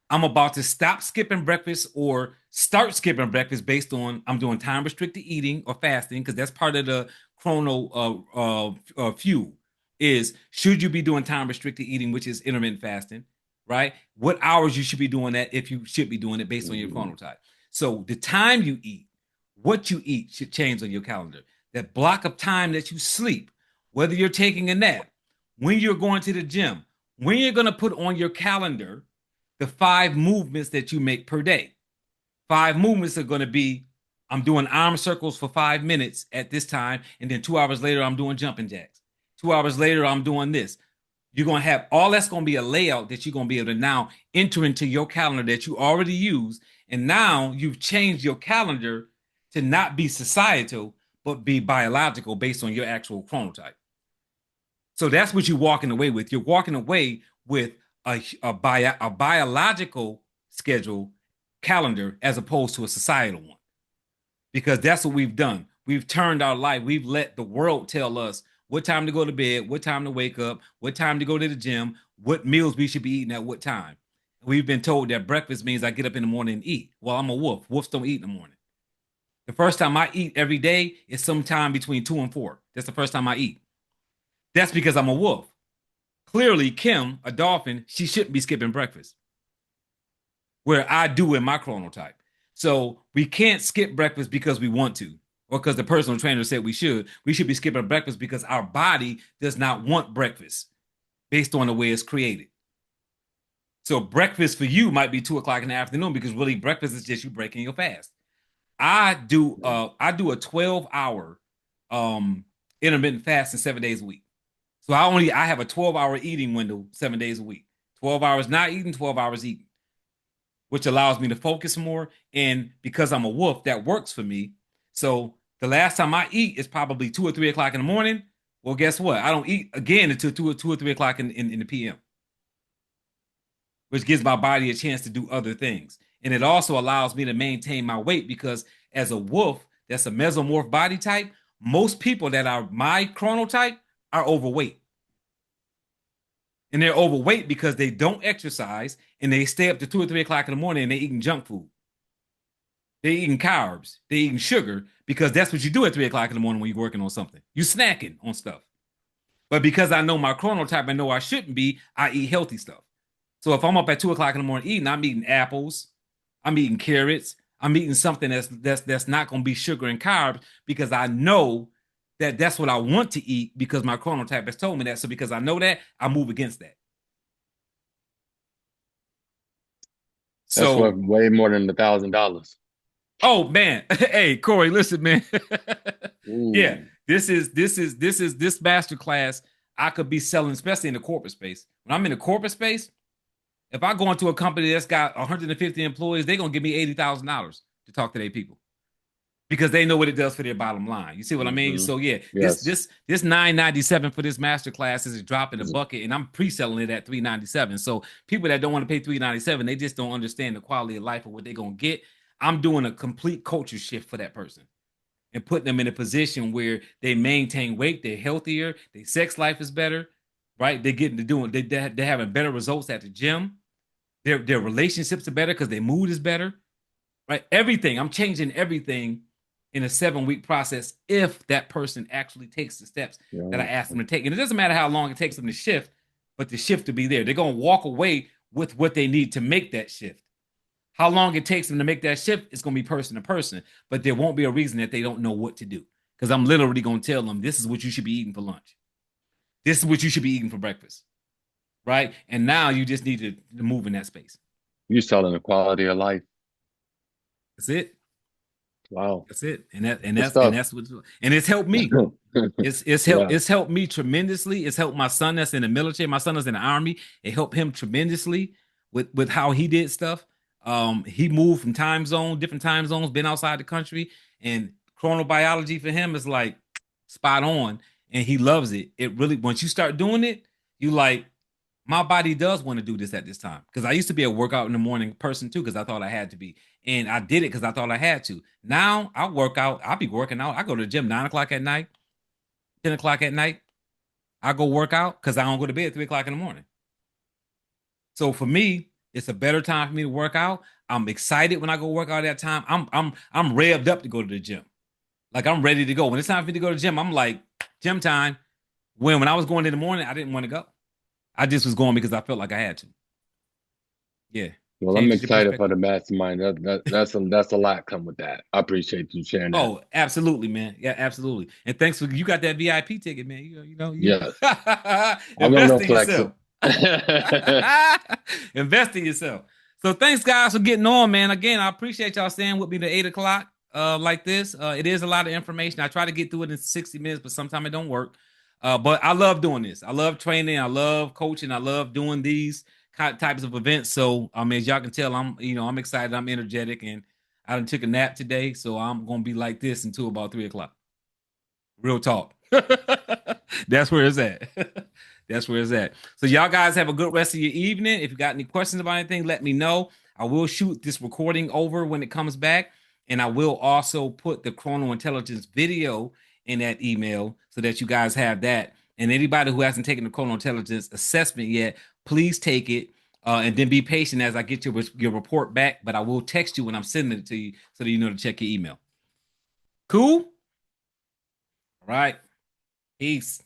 I'm about to stop skipping breakfast or start skipping breakfast based on I'm doing time restricted eating or fasting, because that's part of the chrono fuel. Is should you be doing time restricted eating, which is intermittent fasting, right? What hours you should be doing that, if you should be doing it based on your chronotype. So the time you eat, what you eat should change on your calendar. That block of time that you sleep, whether you're taking a nap, when you're going to the gym, when you're going to put on your calendar the 5 movements that you make per day. 5 movements are going to be, I'm doing arm circles for 5 minutes at this time, and then 2 hours later, I'm doing jumping jacks. 2 hours later, I'm doing this. You're going to have all that's going to be a layout that you're going to be able to now enter into your calendar that you already use. And now you've changed your calendar to not be societal, but be biological based on your actual chronotype. So that's what you're walking away with. You're walking away with a biological schedule calendar as opposed to a societal one. Because that's what we've done. We've turned our life. We've let the world tell us what time to go to bed, what time to wake up, what time to go to the gym, what meals we should be eating at what time. We've been told that breakfast means I get up in the morning and eat. Well, I'm a wolf. Wolves don't eat in the morning. The first time I eat every day is sometime between 2 and 4. That's the first time I eat. That's because I'm a wolf. Clearly, Kim, a dolphin, she shouldn't be skipping breakfast, where I do in my chronotype. So we can't skip breakfast because we want to, or because the personal trainer said we should. We should be skipping breakfast because our body does not want breakfast based on the way it's created. So breakfast for you might be 2 o'clock in the afternoon because really breakfast is just you breaking your fast. I do a 12-hour intermittent fasting 7 days a week. So I have a 12-hour eating window 7 days a week. 12 hours not eating, 12 hours eating, which allows me to focus more. And because I'm a wolf, that works for me. So the last time I eat is probably 2 or 3 o'clock in the morning. Well, guess what? I don't eat again until 2 or 3 o'clock in the PM, which gives my body a chance to do other things. And it also allows me to maintain my weight because as a wolf, that's a mesomorph body type, most people that are my chronotype are overweight. And they're overweight because they don't exercise and they stay up to 2 or 3 o'clock in the morning and they're eating junk food. They're eating carbs. They're eating sugar because that's what you do at 3 o'clock in the morning when you're working on something. You're snacking on stuff. But because I know my chronotype, I know I shouldn't be, I eat healthy stuff. So if I'm up at 2 o'clock in the morning eating, I'm eating apples, I'm eating carrots, I'm eating something that's not going to be sugar and carbs because I know that that's what I want to eat because my chronotype has told me that. So because I know that, I move against that. That's worth way more than $1,000. Oh man, hey Corey, listen, man. Yeah, this masterclass I could be selling, especially in the corporate space. When I'm in the corporate space, if I go into a company that's got 150 employees, they're gonna give me $80,000 to talk to their people because they know what it does for their bottom line. You see what I mean? So yeah, yes. this $997 for this masterclass is a drop in the bucket, and I'm pre-selling it at $397. So people that don't want to pay $397, they just don't understand the quality of life of what they're gonna get. I'm doing a complete culture shift for that person and putting them in a position where they maintain weight, they're healthier, their sex life is better, right? They're having better results at the gym. Their relationships are better because their mood is better, right? Everything. I'm changing everything in a 7-week process if that person actually takes the steps that I asked them to take. And it doesn't matter how long it takes them to shift, but the shift to be there. They're going to walk away with what they need to make that shift. How long it takes them to make that shift is going to be person to person, but there won't be a reason that they don't know what to do because I'm literally going to tell them this is what you should be eating for lunch. This is what you should be eating for breakfast, right? And now you just need to move in that space. You're selling the quality of life. That's it. Wow. That's it. And it's helped me. It's helped me tremendously. It's helped my son that's in the military. My son is in the Army. It helped him tremendously with how he did stuff. He moved from different time zones, been outside the country, and chronobiology for him is like spot on, and he loves it. It really, once you start doing it, you like, my body does want to do this at this time. Because I used to be a workout in the morning person too, because I thought I had to be. And I did it because I thought I had to. Now I work out, I'll be working out. I go to the gym 9 o'clock at night, 10 o'clock at night. I go work out because I don't go to bed at 3 o'clock in the morning. So for me, it's a better time for me to work out. I'm excited when I go work out at that time. I'm revved up to go to the gym. Like I'm ready to go. When it's time for me to go to the gym, I'm like, gym time. When I was going in the morning, I didn't want to go. I just was going because I felt like I had to. Yeah. Well, I'm excited for the mastermind. That's a lot come with that. I appreciate you sharing that. Oh, absolutely, man. Yeah, absolutely. And thanks for you got that VIP ticket, man. Yeah. Invest in yourself. Invest in yourself. So thanks, guys, for getting on, man. Again, I appreciate y'all staying with me to 8 o'clock like this. It is a lot of information. I try to get through it in 60 minutes, but sometimes it don't work. But I love doing this. I love training. I love coaching. I love doing these types of events. So, as y'all can tell, I'm excited. I'm energetic, and I done took a nap today, so I'm gonna be like this until about 3 o'clock. Real talk. That's where it's at. That's where it's at. So y'all guys have a good rest of your evening. If you got any questions about anything, let me know. I will shoot this recording over when it comes back. And I will also put the Chrono Intelligence video in that email so that you guys have that. And anybody who hasn't taken the Chrono Intelligence assessment yet, please take it. And then be patient as I get your report back. But I will text you when I'm sending it to you so that you know to check your email. Cool? All right. Peace.